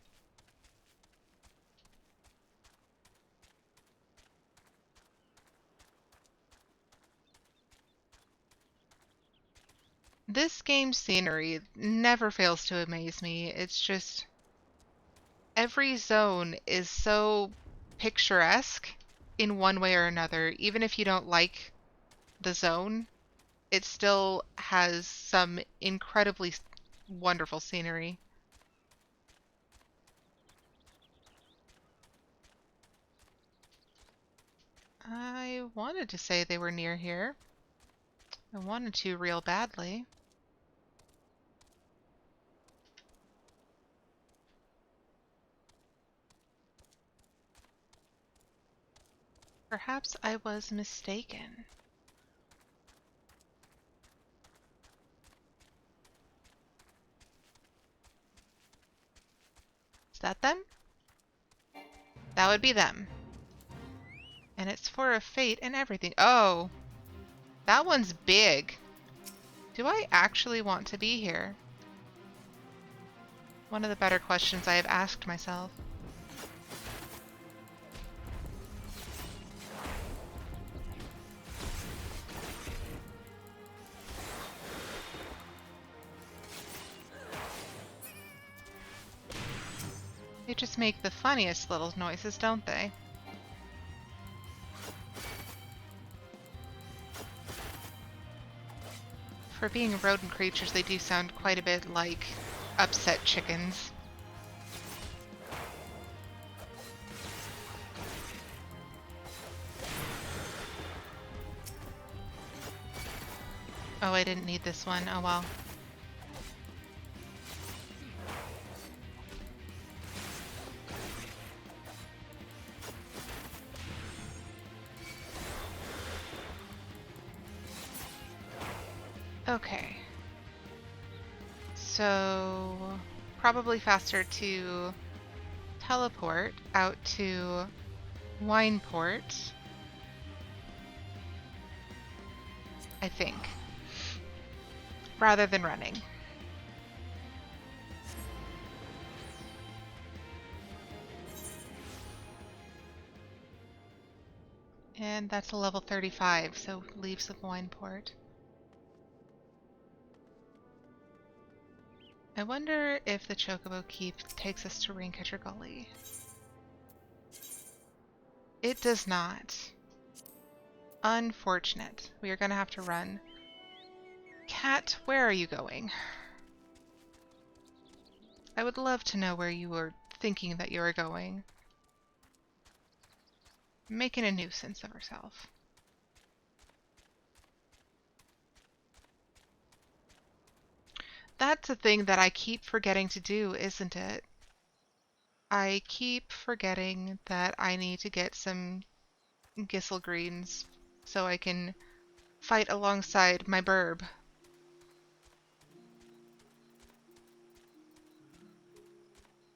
This game's scenery never fails to amaze me. It's just every zone is so picturesque in one way or another. Even if you don't like the zone, it still has some incredibly wonderful scenery. I wanted to say they were near here. I wanted to real badly. Perhaps I was mistaken. Is that them? That would be them. And it's for a fate and everything. Oh, that one's big. Do I actually want to be here? One of the better questions I have asked myself. They just make the funniest little noises, don't they? For being rodent creatures, they do sound quite a bit like upset chickens. Oh, I didn't need this one. Oh well. Okay. So, probably faster to teleport out to Wineport, I think, rather than running. And that's a level 35, so leaves the Wineport. I wonder if the Chocobo Keep takes us to Raincatcher Gully. It does not. Unfortunate. We are going to have to run. Cat, where are you going? I would love to know where you were thinking that you were going. Making a nuisance of herself. That's a thing that I keep forgetting to do, isn't it? I keep forgetting that I need to get some Gissel Greens so I can fight alongside my burb.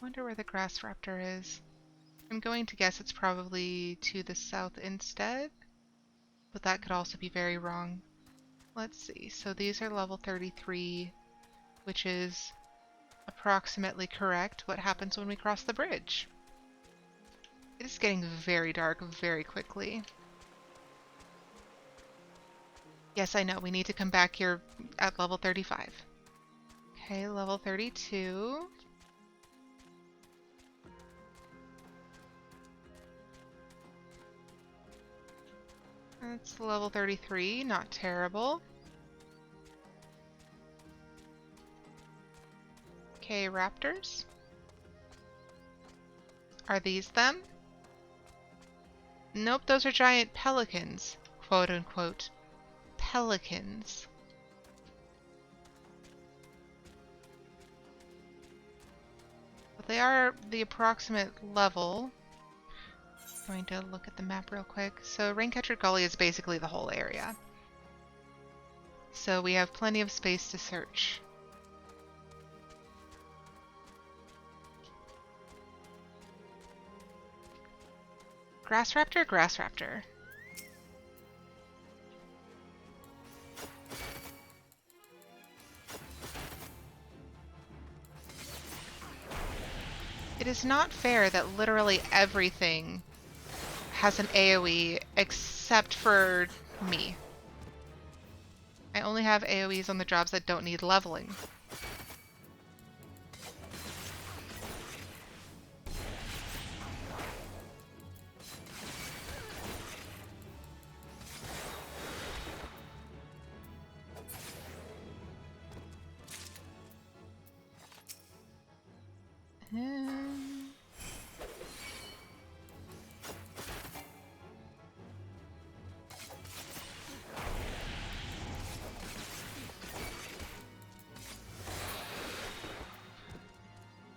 Wonder where the grass raptor is. I'm going to guess it's probably to the south instead, but that could also be very wrong. Let's see. So these are level 33, which is approximately correct. What happens when we cross the bridge? It is getting very dark very quickly. Yes, I know. We need to come back here at level 35. Okay, level 32. That's level 33. Not terrible. Okay, raptors. Are these them? Nope, those are giant pelicans. Quote unquote. Pelicans. they are the approximate level. I'm going to look at the map real quick. So Raincatcher Gully is basically the whole area. So we have plenty of space to search. Grass Raptor, Grass Raptor. It is not fair that literally everything has an AoE except for me. I only have AoEs on the jobs that don't need leveling.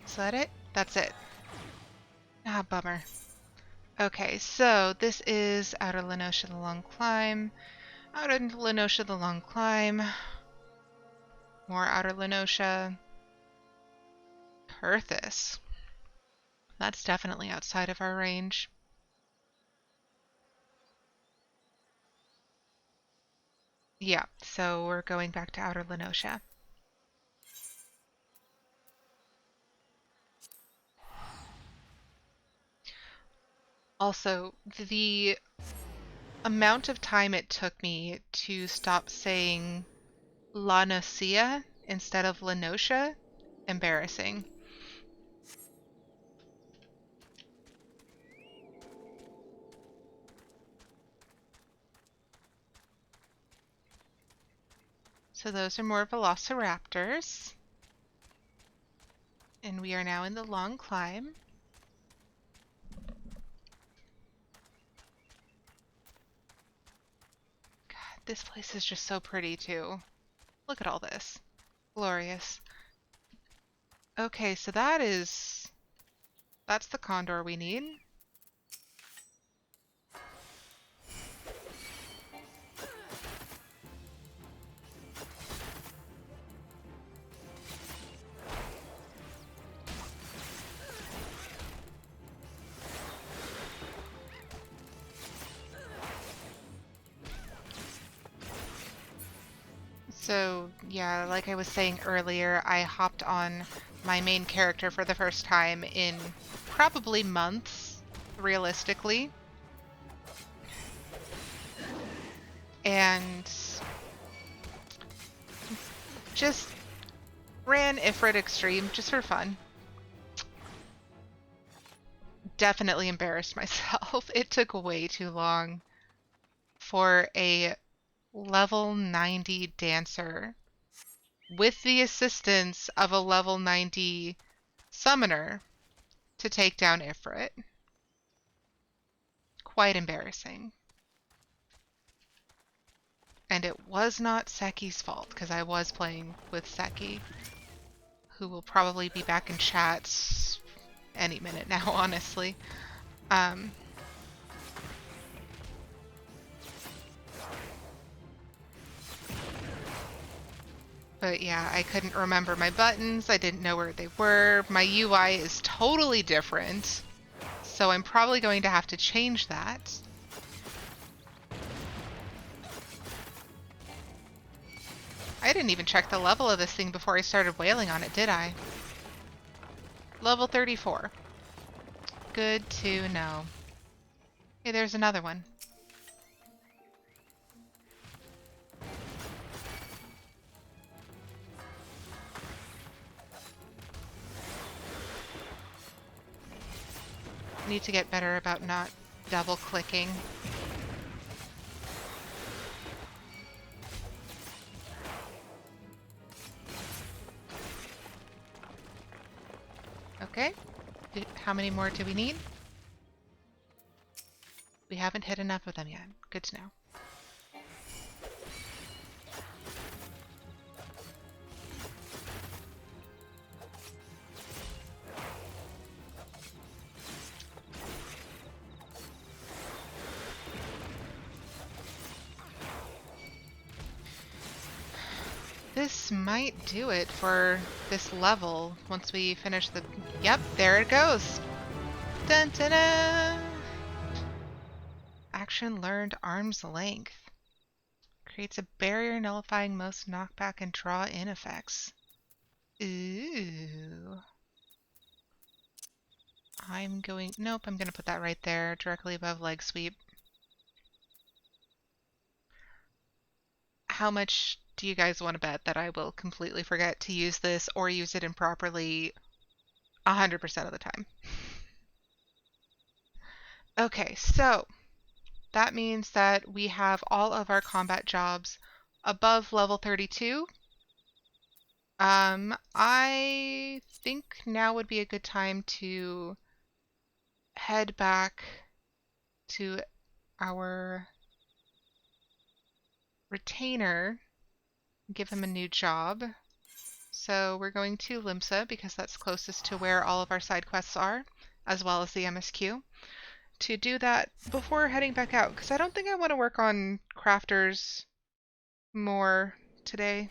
Is that it? That's it. Ah, bummer. Okay, so this is Outer Lenosha the Long Climb. Outer Lenosha the Long Climb. More Outer Lenosha. Perthis. That's definitely outside of our range. Yeah, so we're going back to Outer Lenosha. Also, the amount of time it took me to stop saying La Nocia instead of Lenosha, embarrassing. So those are more velociraptors. And we are now in the long climb. God, this place is just so pretty too. Look at all this. Glorious. Okay, so that's the condor we need. So, yeah, like I was saying earlier, I hopped on my main character for the first time in probably months, realistically. And just ran Ifrit Extreme just for fun. Definitely embarrassed myself. It took way too long for a level 90 dancer with the assistance of a level 90 summoner to take down Ifrit. Quite embarrassing. And it was not Seki's fault, because I was playing with Seki, who will probably be back in chat any minute now, honestly. But yeah, I couldn't remember my buttons. I didn't know where they were. My UI is totally different. So I'm probably going to have to change that. I didn't even check the level of this thing before I started wailing on it, did I? Level 34. Good to know. Hey, there's another one. Need to get better about not double clicking. Okay. How many more do we need? We haven't hit enough of them yet. Good to know. this might do it for this level once we finish the... Yep, there it goes. Dun, dun, dun. Action learned arm's length. Creates a barrier nullifying most knockback and draw-in effects. Ooh. I'm going... Nope, I'm going to put that right there, directly above leg sweep. How much do you guys want to bet that I will completely forget to use this or use it improperly 100% of the time? Okay, so that means that we have all of our combat jobs above level 32. I think now would be a good time to head back to our retainer, give him a new job. So we're going to Limsa because that's closest to where all of our side quests are, as well as the MSQ, to do that before heading back out, because I don't think I want to work on crafters more today.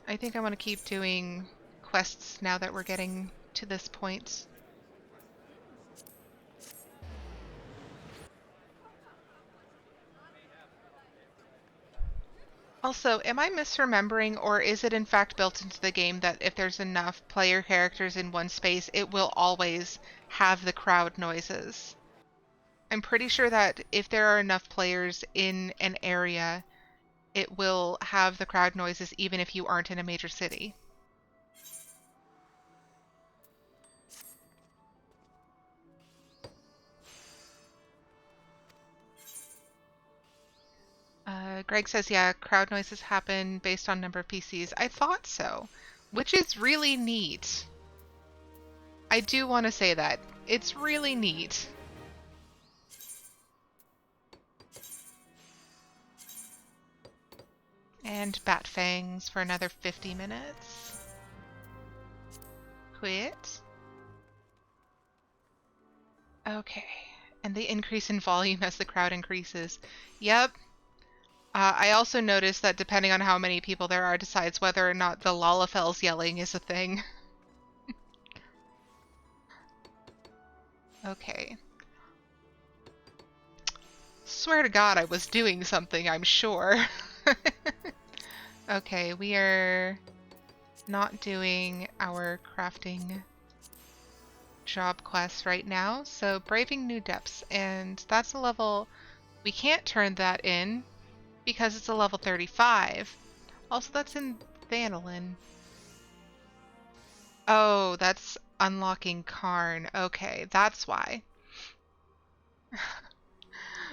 I think I want to keep doing quests now that we're getting to this point. Also, am I misremembering, or is it in fact built into the game that if there's enough player characters in one space, it will always have the crowd noises? I'm pretty sure that if there are enough players in an area, it will have the crowd noises even if you aren't in a major city. Greg says, yeah, crowd noises happen based on number of PCs. I thought so, which is really neat. I do want to say that. It's really neat. And bat fangs for another 50 minutes. Quit. Okay. And they increase in volume as the crowd increases. Yep. I also noticed that depending on how many people there are decides whether or not the Lalafels yelling is a thing. Okay. Swear to God I was doing something, I'm sure. Okay, we are not doing our crafting job quests right now, so Braving New Depths, and that's a level... We can't turn that in because it's a level 35. Also, that's in Vanillin. Oh, that's unlocking Karn. Okay, that's why.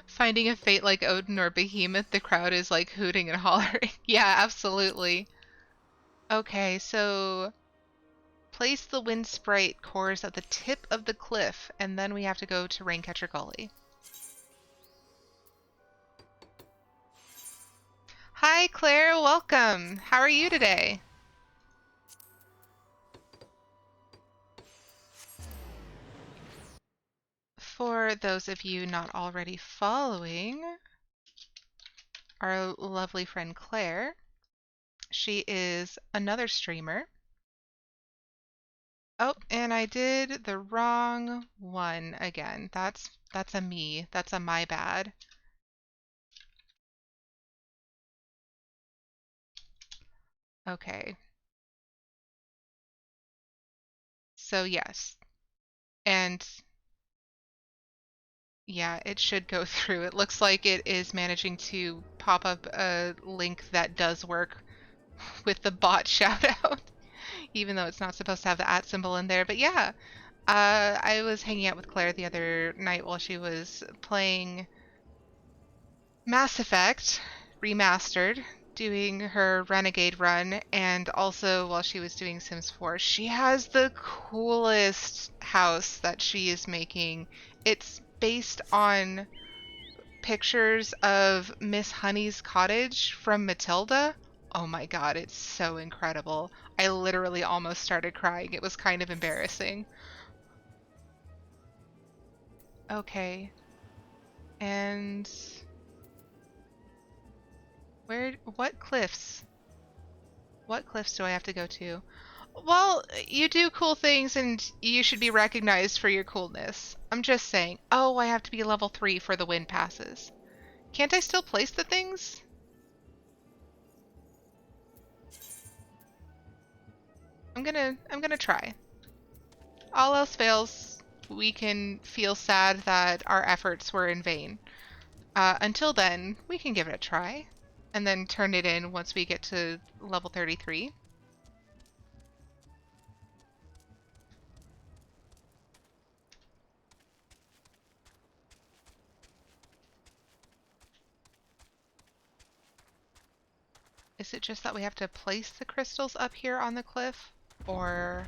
Finding a fate like Odin or Behemoth, the crowd is like hooting and hollering. Yeah, absolutely. Okay, so place the wind sprite cores at the tip of the cliff, and then we have to go to Raincatcher Gully. Hi, Claire, welcome. How are you today? For those of you not already following our lovely friend Claire, she is another streamer. Oh, and I did the wrong one again. That's a me. That's a my bad. Okay. So yes. And yeah, it should go through. It looks like it is managing to pop up a link that does work with the bot shout out, even though it's not supposed to have the @ symbol in there. But yeah, I was hanging out with Claire the other night while she was playing Mass Effect Remastered, doing her Renegade run, and also while she was doing Sims 4. She has the coolest house that she is making. It's based on pictures of Miss Honey's cottage from Matilda. Oh my god, it's so incredible. I literally almost started crying. It was kind of embarrassing. Okay. And What cliffs? What cliffs do I have to go to? Well, you do cool things and you should be recognized for your coolness. I'm just saying. Oh, I have to be level 3 for the wind passes. Can't I still place the things? I'm gonna try. All else fails, we can feel sad that our efforts were in vain. Until then, we can give it a try, and then turn it in once we get to level 33. Is it just that we have to place the crystals up here on the cliff? Or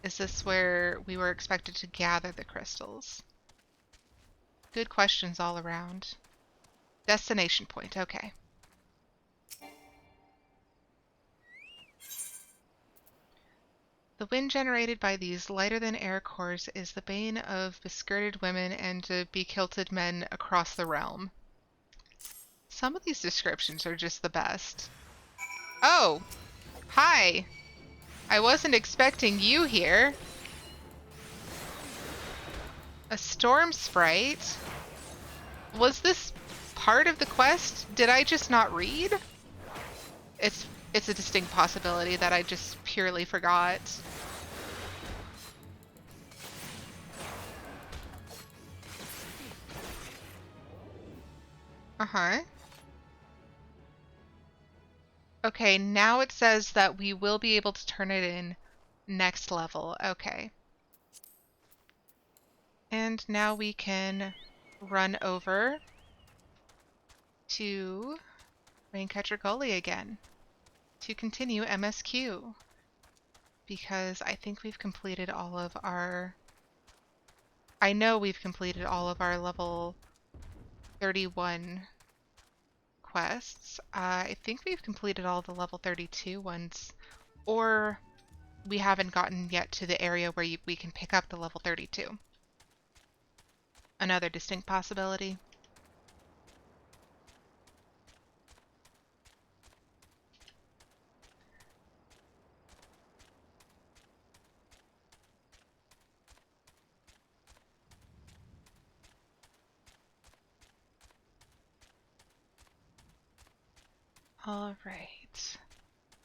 is this where we were expected to gather the crystals? Good questions all around. Destination point, okay. The wind generated by these lighter-than-air cores is the bane of beskirted women and bekilted men across the realm. Some of these descriptions are just the best. Oh, hi. I wasn't expecting you here. A storm sprite? Was this part of the quest? Did I just not read? It's a distinct possibility that I just purely forgot. Uh-huh. Okay, now it says that we will be able to turn it in next level. Okay. And now we can run over to Raincatcher Gully again to continue MSQ. Because I think we've completed all of our... I know we've completed all of our level 31 quests. I think we've completed all the level 32 ones. Or we haven't gotten yet to the area where we can pick up the level 32. Another distinct possibility. All right.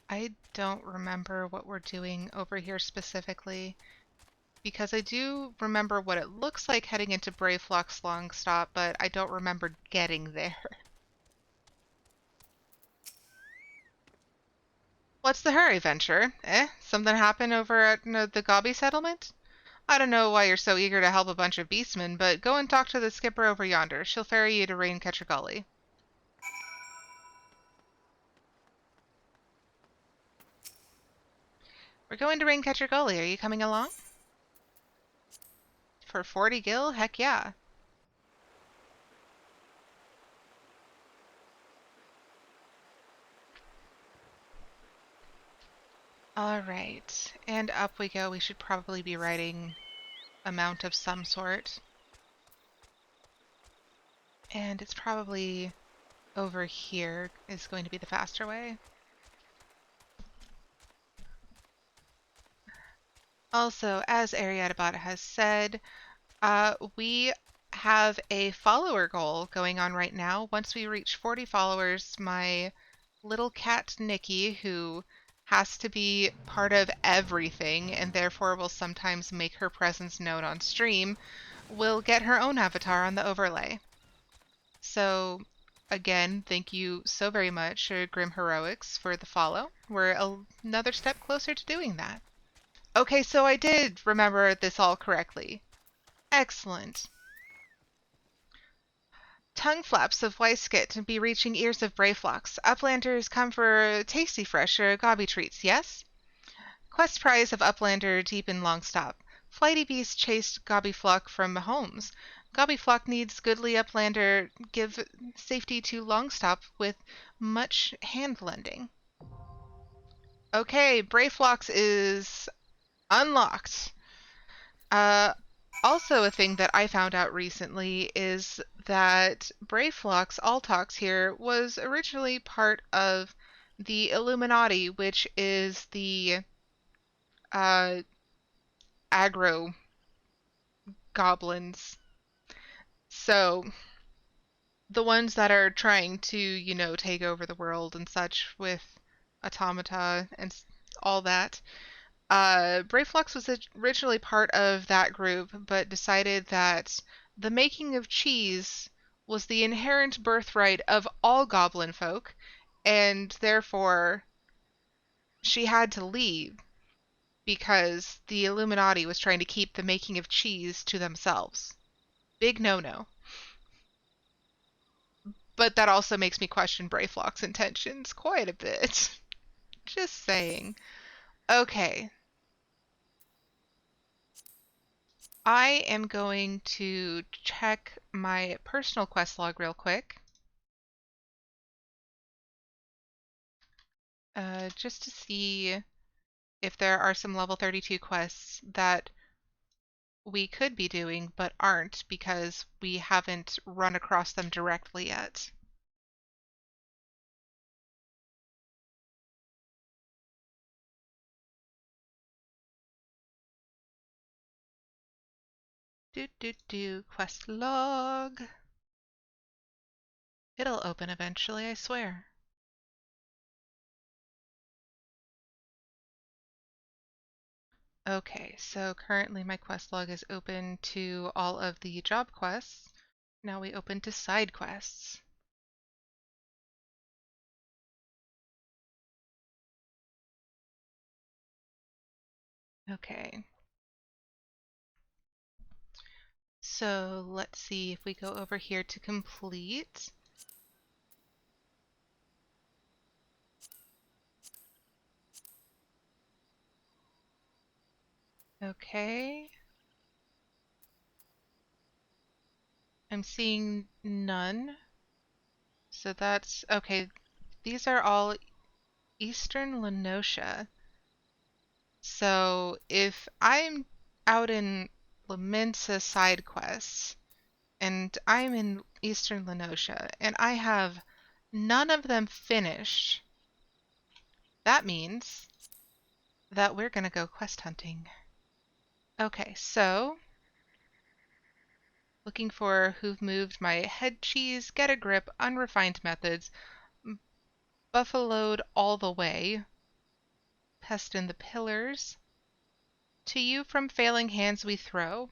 I don't remember what we're doing over here specifically, because I do remember what it looks like heading into Brayflock's long stop, but I don't remember getting there. What's the hurry, Venture? Something happened over at the Gobby settlement? I don't know why you're so eager to help a bunch of beastmen, but go and talk to the skipper over yonder. She'll ferry you to Raincatcher Gully. We're going to Raincatcher Gully. Are you coming along? For 40 gil? Heck yeah. Alright, and up we go. We should probably be riding a mount of some sort. And it's probably over here is going to be the faster way. Also, as Aerietta has said, we have a follower goal going on right now. Once we reach 40 followers, my little cat Nikki, who has to be part of everything and therefore will sometimes make her presence known on stream, will get her own avatar on the overlay. So, again, thank you so very much, Grim Heroics, for the follow. We're another step closer to doing that. Okay, so I did remember this all correctly. Excellent. Tongue flaps of Weiskit be reaching ears of Brayflocks. Uplanders come for tasty fresh or gobby treats, yes? Quest prize of Uplander deep in Longstop. Flighty beast chased Gobbyflock from homes. Gobbyflock needs goodly Uplander give safety to Longstop with much hand lending. Okay, Brayflocks is unlocked. Also, a thing that I found out recently is that Brayflox Altox here was originally part of the Illuminati, which is the uh, aggro goblins. So the ones that are trying to, take over the world and such with automata and all that. Brayflux was originally part of that group, but decided that the making of cheese was the inherent birthright of all goblin folk, and therefore she had to leave because the Illuminati was trying to keep the making of cheese to themselves. Big no-no. But that also makes me question Brayflock's intentions quite a bit. Just saying. Okay, I am going to check my personal quest log real quick, just to see if there are some level 32 quests that we could be doing but aren't because we haven't run across them directly yet. Quest log. It'll open eventually, I swear. Okay, so currently my quest log is open to all of the job quests. Now we open to side quests. Okay. So let's see if we go over here to complete. Okay. I'm seeing none. So that's okay. These are all Eastern Lenosha. So if I'm out in Lamensa side quests and I'm in Eastern Lenosha and I have none of them finished, that means that we're gonna go quest hunting. Okay, so looking for who've moved my head cheese, get a grip, unrefined methods, buffaloed all the way, pest in the pillars, to you from failing hands we throw,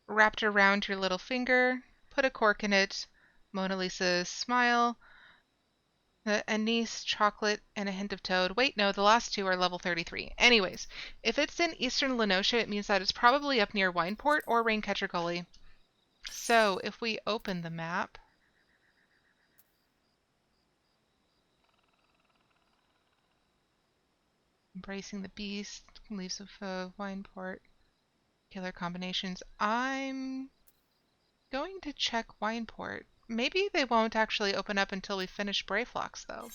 wrapped around your little finger, put a cork in it, Mona Lisa's smile, anise, chocolate, and a hint of toad. Wait, no, the last two are level 33. Anyways, if it's in Eastern Lenosha, it means that it's probably up near Wineport or Raincatcher Gully. So if we open the map, embracing the beast, leaves of Wineport, killer combinations. I'm going to check Wineport. Maybe they won't actually open up until we finish Brayflox, though.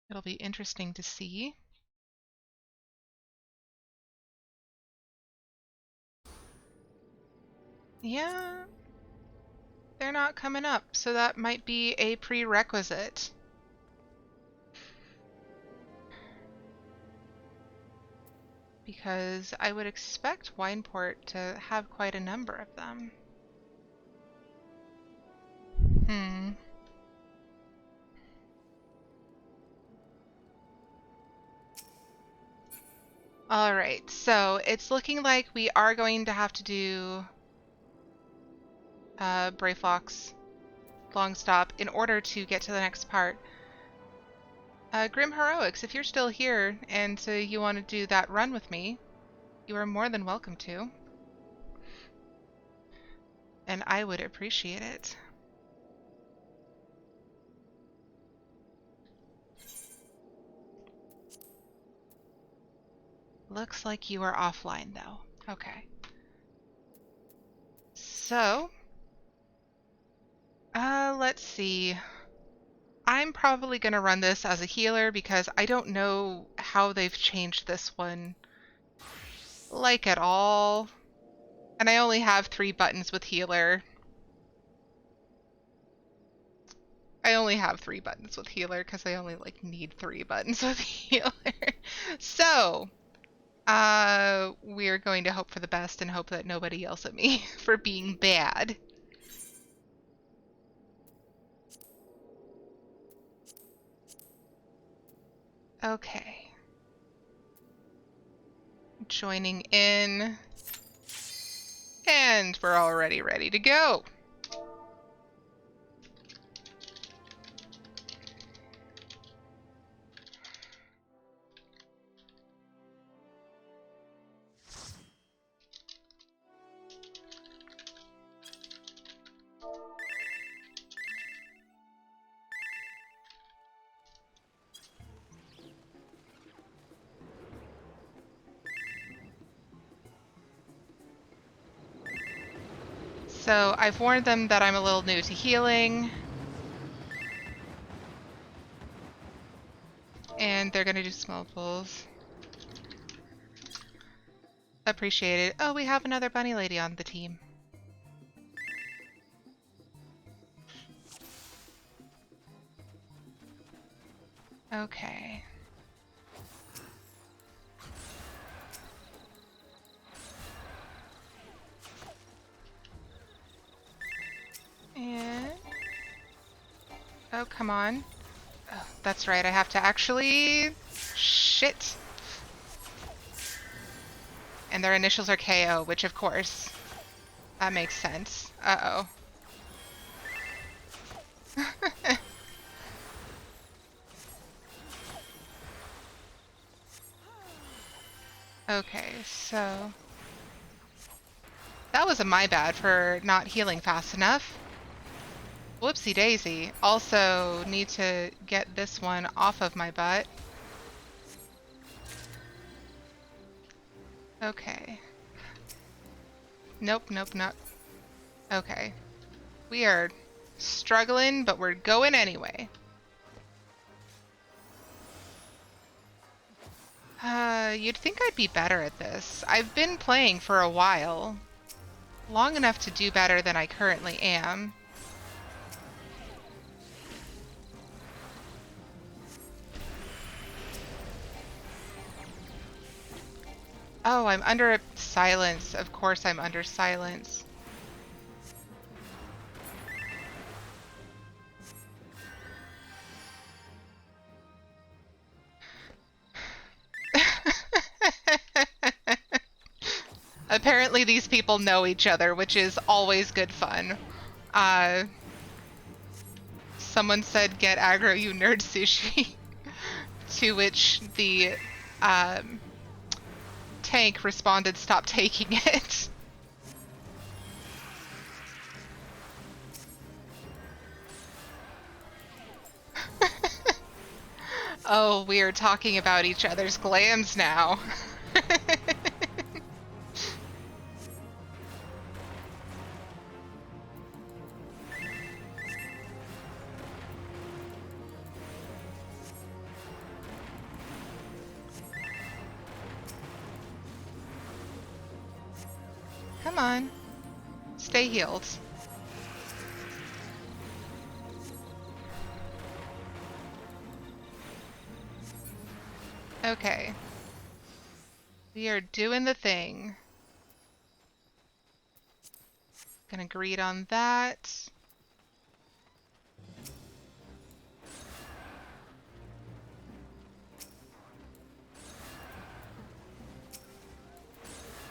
It'll be interesting to see. Yeah, they're not coming up, so that might be a prerequisite. Because I would expect Wineport to have quite a number of them. Hmm. Alright, so it's looking like we are going to have to do Brayfox long stop in order to get to the next part. Grim Heroics, if you're still here and you want to do that run with me, you are more than welcome to. And I would appreciate it. Looks like you are offline, though. Okay. So, let's see. I'm probably going to run this as a healer because I don't know how they've changed this one, like, at all. And I only have 3 buttons with healer. I only have 3 buttons with healer because I only, like, need 3 buttons with healer. So, we're going to hope for the best and hope that nobody yells at me for being bad. Okay. Joining in. And we're already ready to go. So I've warned them that I'm a little new to healing. And they're gonna do small pulls. Appreciate it. Oh, we have another bunny lady on the team. Okay. And... oh, come on. Oh, that's right, I have to actually... shit. And their initials are KO, which of course... that makes sense. Uh-oh. Okay, so... that was my bad for not healing fast enough. Whoopsie daisy. Also need to get this one off of my butt. Okay. Nope, nope, nope. Okay. We are struggling, but we're going anyway. You'd think I'd be better at this. I've been playing for a while. Long enough to do better than I currently am. Oh, I'm under silence. Of course I'm under silence. Apparently these people know each other, which is always good fun. Someone said, "Get aggro, you nerd sushi." To which the tank responded, "Stop taking it." Oh, we are talking about each other's glams now. Come on. Stay healed. Okay. We are doing the thing. Gonna greed on that.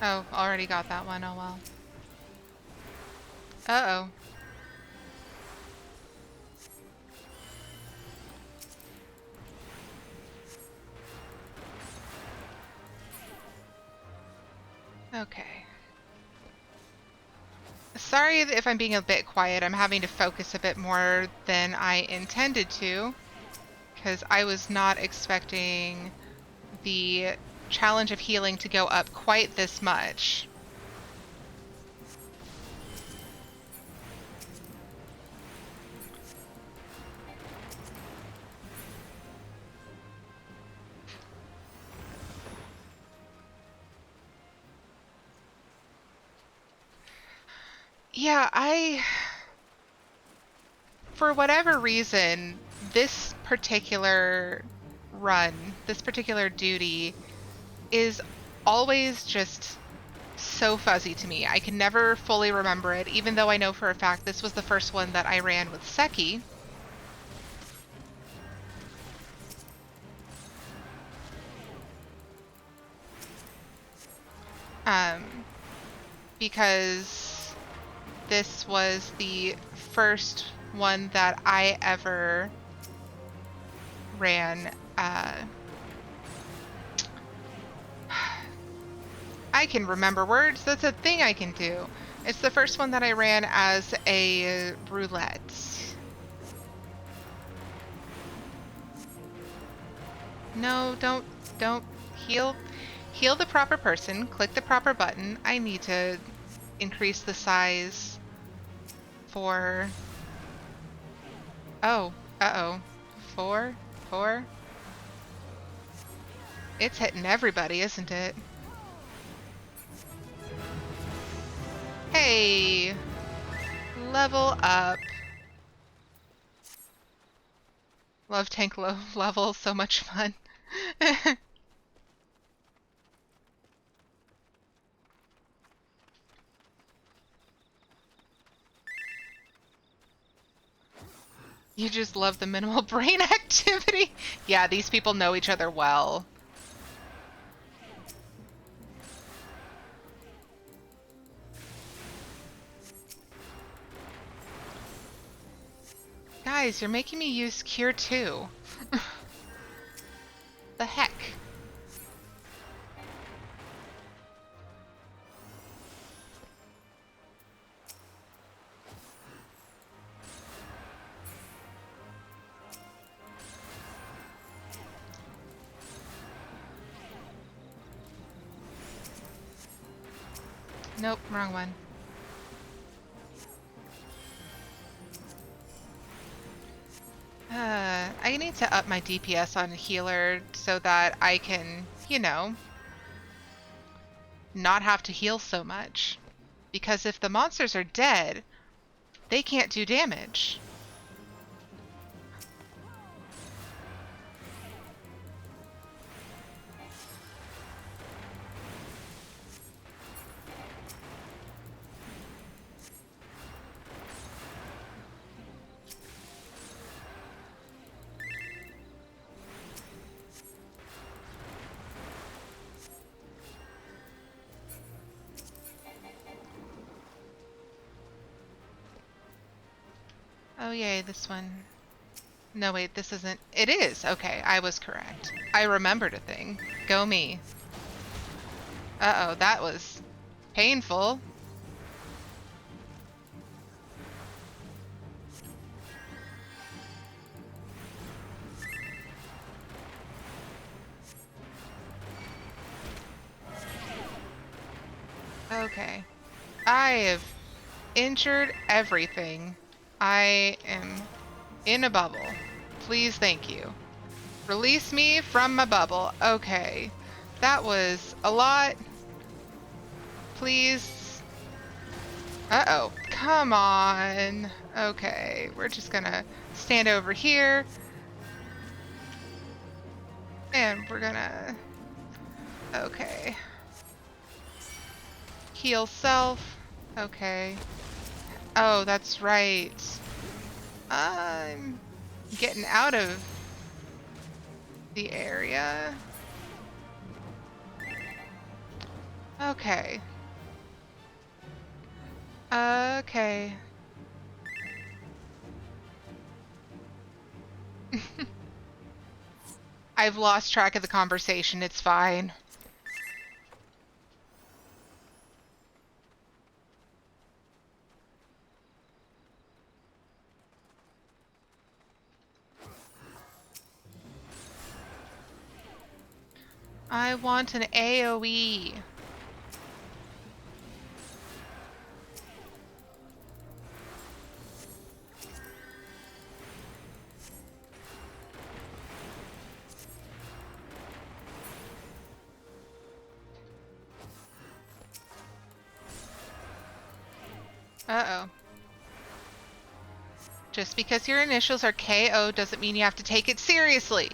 Oh, already got that one. Oh well. Uh-oh. Okay. Sorry if I'm being a bit quiet. I'm having to focus a bit more than I intended to, because I was not expecting the challenge of healing to go up quite this much. Yeah, for whatever reason, this particular this particular duty is always just so fuzzy to me. I can never fully remember it, even though I know for a fact this was the first one that I ran with Seki. Because this was the first one that I ever ran. I can remember words. That's a thing I can do. It's the first one that I ran as a roulette. No, don't heal. Heal the proper person. Click the proper button. I need to increase the size for... Oh, uh-oh. Four. It's hitting everybody, isn't it? Hey! Level up. Love tank level, so much fun. You just love the minimal brain activity. Yeah, these people know each other well. Guys, you're making me use Cure 2. The heck? Nope, wrong one. I need to up my DPS on healer so that I can, you know, not have to heal so much. Because if the monsters are dead, they can't do damage. Oh yay, this one. No wait, this isn't. It is! Okay, I was correct. I remembered a thing. Go me. Uh-oh, that was painful. Okay. I have injured everything. I am in a bubble. Please, thank you. Release me from my bubble. Okay. That was a lot. Please. Uh-oh. Come on. Okay. We're just gonna stand over here. And we're gonna... Okay. Heal self. Okay. Oh, that's right. I'm getting out of the area. Okay. Okay. I've lost track of the conversation. It's fine. I want an AoE. Uh-oh. Just because your initials are KO doesn't mean you have to take it seriously.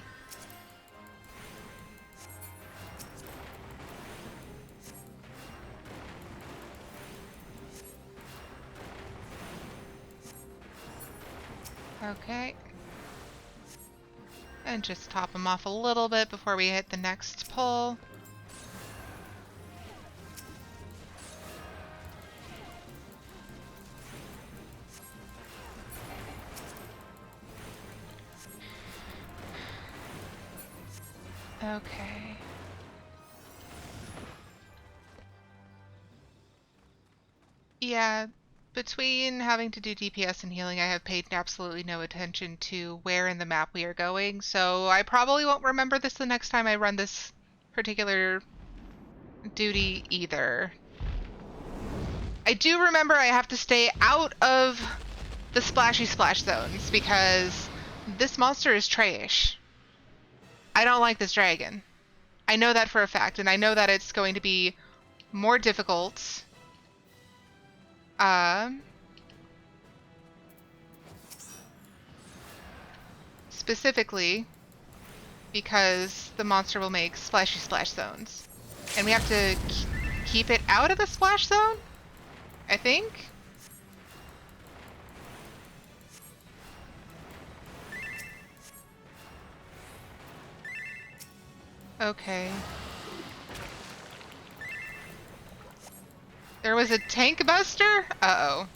Okay. And just top them off a little bit before we hit the next pull. Okay. Yeah, between having to do DPS and healing, I have paid absolutely no attention to where in the map we are going, so I probably won't remember this the next time I run this particular duty either. I do remember I have to stay out of the splashy splash zones because this monster is trash. I don't like this dragon. I know that for a fact, and I know that it's going to be more difficult. Specifically because the monster will make splashy splash zones. And we have to keep it out of the splash zone, I think? Okay. There was a tank buster? Uh-oh.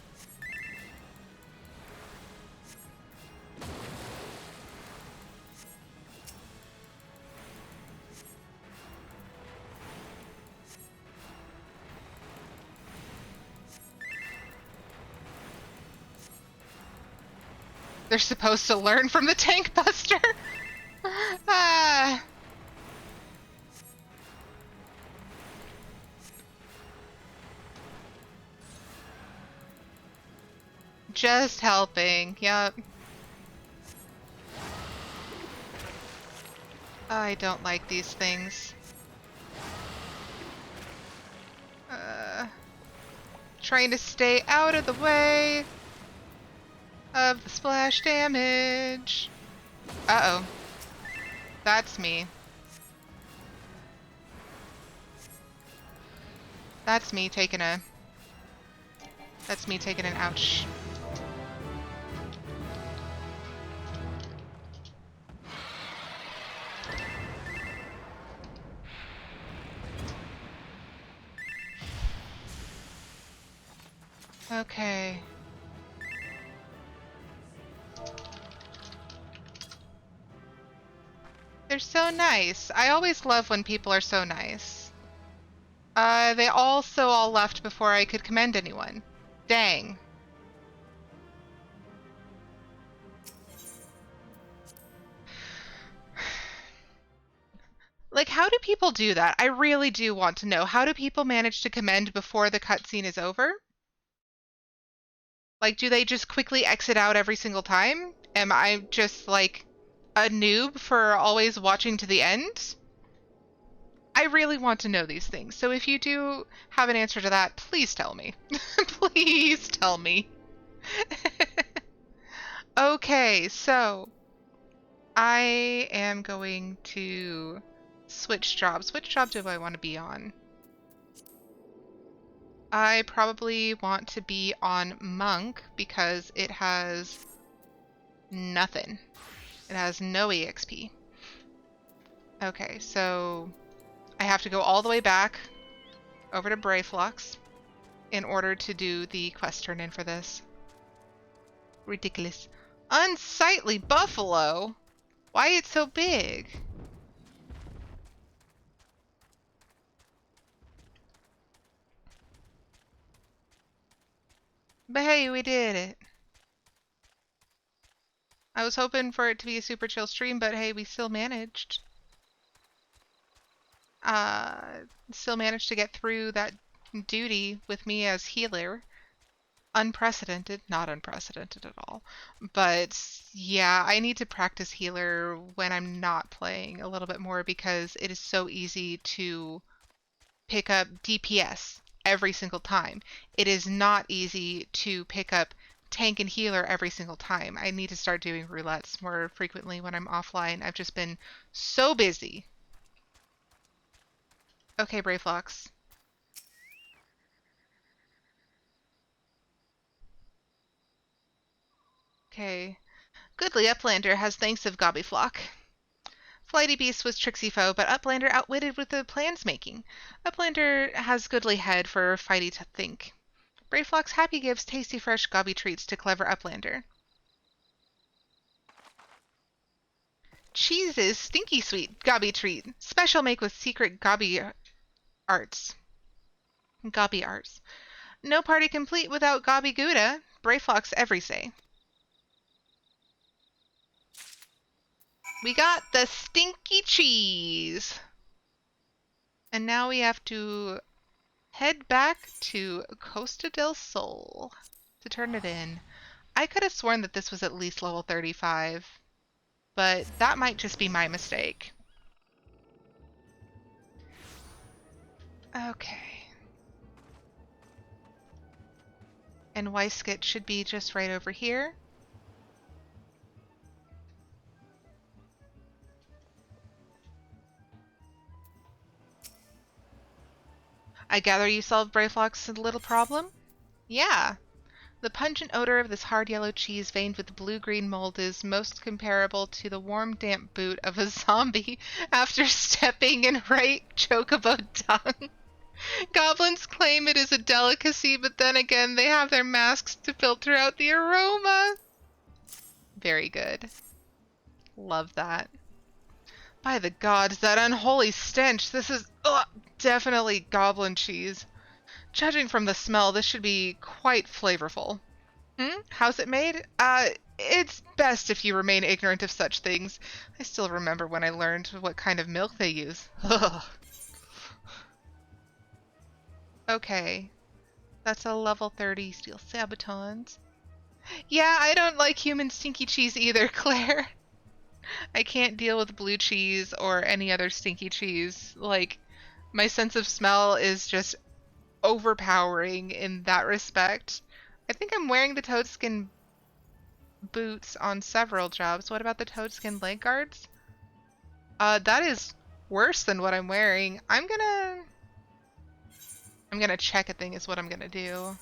They're supposed to learn from the tank buster? Ah. Just helping, yep. I don't like these things. Trying to stay out of the way of the splash damage. Uh-oh. That's me. That's me taking an ouch. Okay. They're so nice. I always love when people are so nice. They also all left before I could commend anyone. Dang. Like, how do people do that? I really do want to know. How do people manage to commend before the cutscene is over? Like, do they just quickly exit out every single time? Am I just, like, a noob for always watching to the end? I really want to know these things. So if you do have an answer to that, please tell me. Please tell me. Okay, so I am going to switch jobs. Which job do I want to be on? I probably want to be on Monk because it has nothing. It has no EXP. Okay, so I have to go all the way back over to Brayflux in order to do the quest turn in for this. Ridiculous. Unsightly buffalo? Why it's so big? But hey, we did it. I was hoping for it to be a super chill stream, but hey, we still managed. Still managed to get through that duty with me as healer. Unprecedented, not unprecedented at all. But yeah, I need to practice healer when I'm not playing a little bit more because it is so easy to pick up DPS every single time. It is not easy to pick up tank and healer every single time. I need to start doing roulettes more frequently when I'm offline. I've just been so busy. Okay, Brayflox. Okay. Goodly Uplander has thanks of Gobbyflock. Flighty Beast was tricksy foe, but Uplander outwitted with the plans making. Uplander has goodly head for fighty to think. Brayflox happy gives tasty fresh gobby treats to clever Uplander. Cheese's stinky sweet gobby treat. Special make with secret gobby arts. Gobby arts. No party complete without gobby gouda. Brayflox every say. We got the stinky cheese. And now we have to head back to Costa del Sol to turn it in. I could have sworn that this was at least level 35, but that might just be my mistake. Okay. And Weiskit should be just right over here. I gather you solved Brayflock's little problem? Yeah. The pungent odor of this hard yellow cheese veined with blue-green mold is most comparable to the warm, damp boot of a zombie after stepping in ripe chocobo dung. Goblins claim it is a delicacy, but then again, they have their masks to filter out the aroma. Very good. Love that. By the gods, that unholy stench. This is definitely goblin cheese. Judging from the smell, this should be quite flavorful. How's it made? It's best if you remain ignorant of such things. I still remember when I learned what kind of milk they use. Okay. That's a level 30 steel sabatons. Yeah, I don't like human stinky cheese either, Claire. I can't deal with blue cheese or any other stinky cheese. Like, my sense of smell is just overpowering in that respect. I think I'm wearing the toadskin boots on several jobs. What about the toadskin leg guards? That is worse than what I'm wearing. I'm gonna check a thing is what I'm gonna do.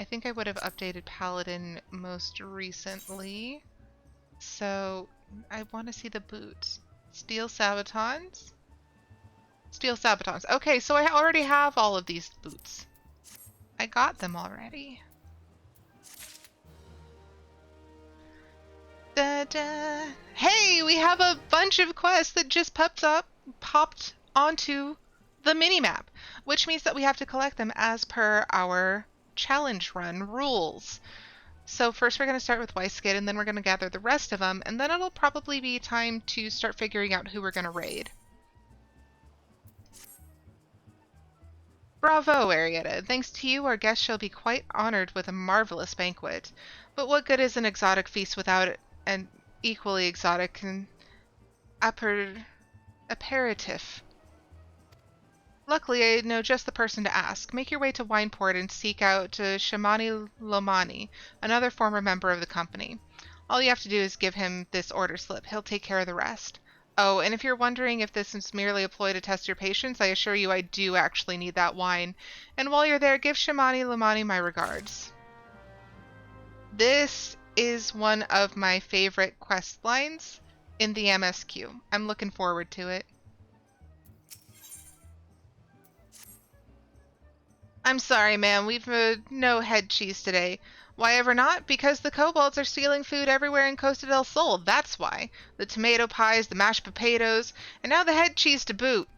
I think I would have updated Paladin most recently. So I want to see the boots. Steel Sabatons? Steel Sabatons. Okay, so I already have all of these boots. I got them already. Da-da. Hey, we have a bunch of quests that just popped onto the minimap, which means that we have to collect them as per our challenge run rules. So first we're going to start with Weiskit, and then we're going to gather the rest of them, and then it'll probably be time to start figuring out who we're going to raid. Bravo, Aerietta. Thanks to you, our guests shall be quite honored with a marvelous banquet. But what good is an exotic feast without an equally exotic aperitif? Luckily, I know just the person to ask. Make your way to Wineport and seek out Shamani Lomani, another former member of the company. All you have to do is give him this order slip. He'll take care of the rest. Oh, and if you're wondering if this is merely a ploy to test your patience, I assure you I do actually need that wine. And while you're there, give Shamani Lomani my regards. This is one of my favorite quest lines in the MSQ. I'm looking forward to it. I'm sorry, ma'am. We've no head cheese today. Why ever not? Because the kobolds are stealing food everywhere in Costa del Sol. That's why. The tomato pies, the mashed potatoes, and now the head cheese to boot.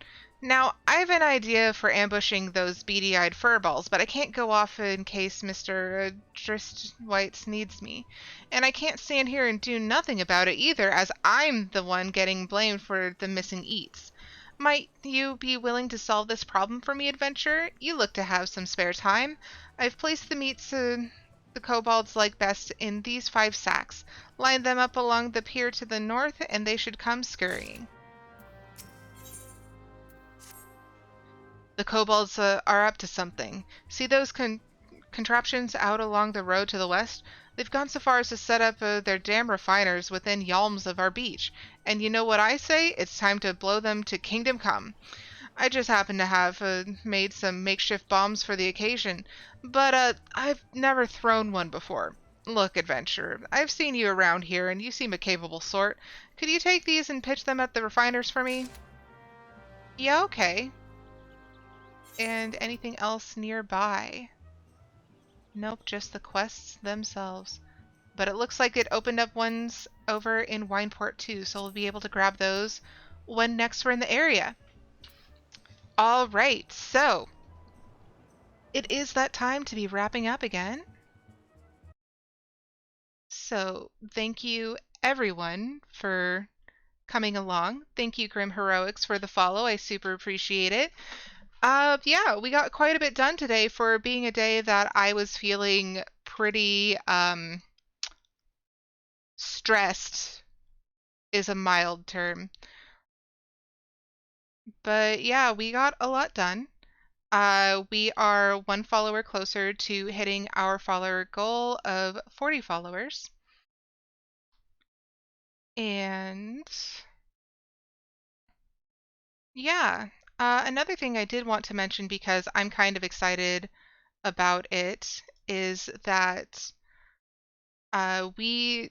Now, I have an idea for ambushing those beady-eyed furballs, but I can't go off in case Mr. Dristwhites needs me. And I can't stand here and do nothing about it either, as I'm the one getting blamed for the missing eats. Might you be willing to solve this problem for me, adventurer? You look to have some spare time. I've placed the meats the kobolds like best in these 5 sacks. Line them up along the pier to the north, and they should come scurrying. The kobolds are up to something. See those contraptions out along the road to the west? They've gone so far as to set up their dam refiners within yalms of our beach. And you know what I say? It's time to blow them to kingdom come. I just happen to have made some makeshift bombs for the occasion, but I've never thrown one before. Look, adventurer, I've seen you around here and you seem a capable sort. Could you take these and pitch them at the refiners for me? Yeah, okay. And anything else nearby? Nope, just the quests themselves. But it looks like it opened up ones over in Wineport too, so we'll be able to grab those when next we're in the area. All right, so it is that time to be wrapping up again. So thank you everyone for coming along. Thank you, Grim Heroics, for the follow. I super appreciate it. Yeah, we got quite a bit done today for being a day that I was feeling pretty stressed is a mild term. But yeah, we got a lot done. We are one follower closer to hitting our follower goal of 40 followers. And yeah, another thing I did want to mention because I'm kind of excited about it is that we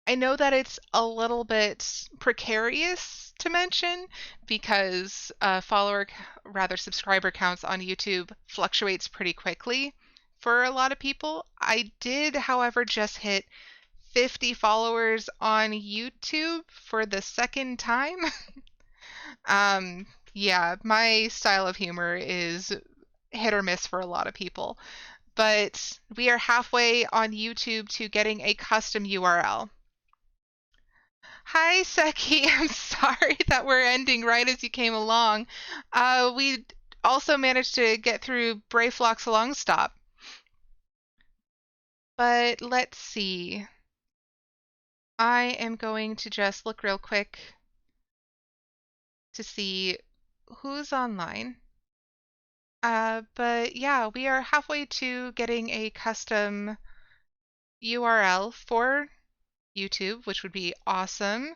I know that it's a little bit precarious to mention because rather subscriber counts on YouTube fluctuates pretty quickly for a lot of people. I did, however, just hit 50 followers on YouTube for the second time. Yeah, my style of humor is hit or miss for a lot of people, but we are halfway on YouTube to getting a custom URL. Hi, Seki. I'm sorry that we're ending right as you came along. We also managed to get through Brayflock's long stop. But let's see. I am going to just look real quick to see who's online. But yeah, we are halfway to getting a custom URL for YouTube, which would be awesome.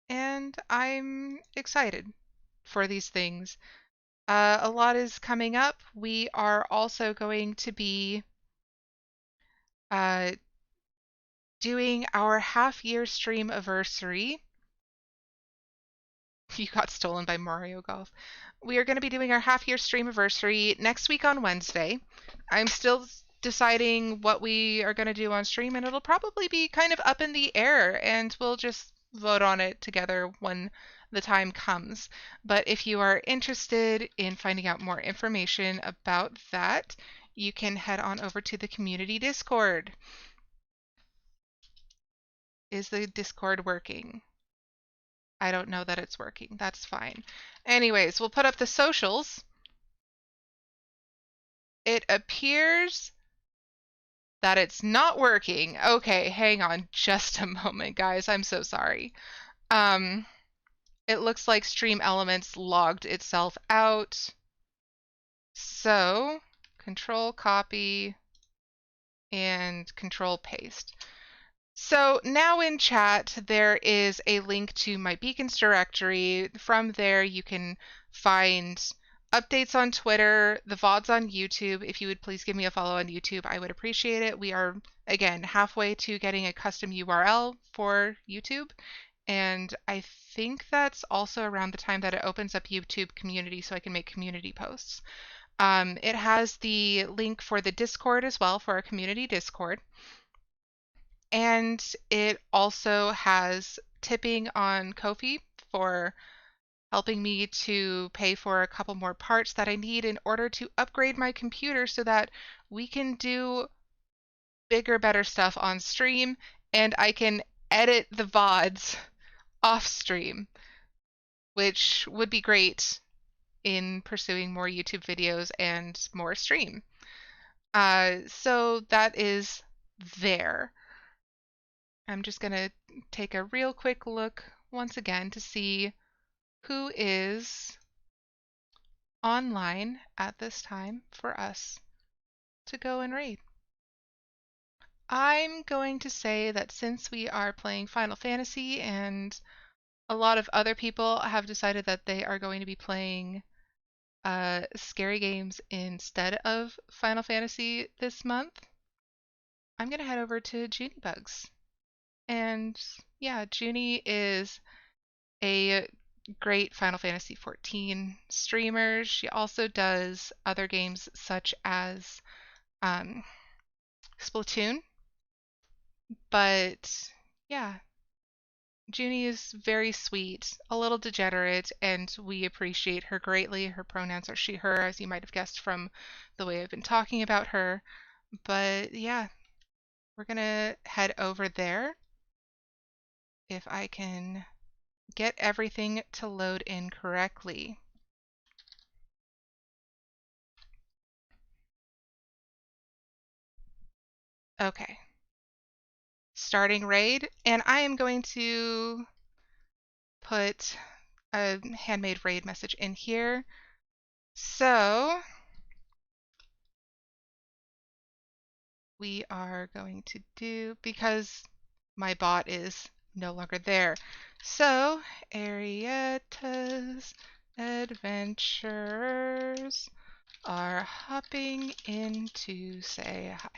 And I'm excited for these things. A lot is coming up. We are also going to be uh, doing our half-year stream anniversary. You got stolen by Mario Golf. We are going to be doing our half-year stream anniversary next week on Wednesday. I'm still deciding what we are going to do on stream, and it'll probably be kind of up in the air, and we'll just vote on it together when the time comes. But if you are interested in finding out more information about that, you can head on over to the community Discord. Is the Discord working? I don't know that it's working. That's fine. Anyways, we'll put up the socials. It appears that it's not working. Okay, hang on just a moment, guys. I'm so sorry. Um, it looks like Stream Elements logged itself out. So, control copy and control paste. So now in chat, there is a link to my Beacons directory. From there, you can find updates on Twitter, the VODs on YouTube. If you would please give me a follow on YouTube, I would appreciate it. We are, again, halfway to getting a custom URL for YouTube. And I think that's also around the time that it opens up YouTube community so I can make community posts. It has the link for the Discord as well, for our community Discord. And it also has tipping on Ko-fi for helping me to pay for a couple more parts that I need in order to upgrade my computer so that we can do bigger, better stuff on stream and I can edit the VODs off stream, which would be great in pursuing more YouTube videos and more stream. So that is there. I'm just going to take a real quick look once again to see who is online at this time for us to go and raid? I'm going to say that since we are playing Final Fantasy and a lot of other people have decided that they are going to be playing scary games instead of Final Fantasy this month, I'm going to head over to Juniebugs. And yeah, Junie is a great Final Fantasy 14 streamer. She also does other games such as um, Splatoon. But yeah, Junie is very sweet, a little degenerate, and we appreciate her greatly. Her pronouns are she, her, as you might have guessed from the way I've been talking about her. But yeah, we're gonna head over there if I can get everything to load in correctly. Okay, starting raid, and I am going to put a handmade raid message in here. So we are going to do, because my bot is no longer there. So, Aerietta's adventurers are hopping in to say hi.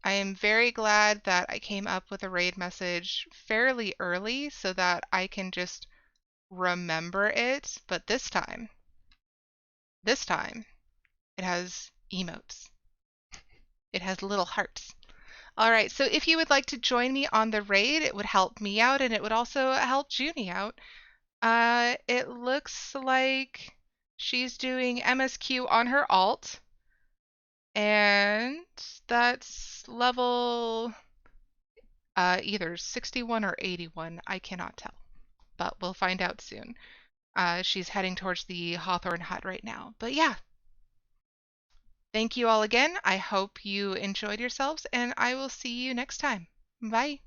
I am very glad that I came up with a raid message fairly early so that I can just remember it, but this time, it has emotes. It has little hearts. All right, so if you would like to join me on the raid, it would help me out and it would also help Junie out. It looks like she's doing MSQ on her alt, and that's level either 61 or 81. I cannot tell, but we'll find out soon. She's heading towards the Hawthorne Hut right now. But yeah, thank you all again. I hope you enjoyed yourselves, and I will see you next time. Bye.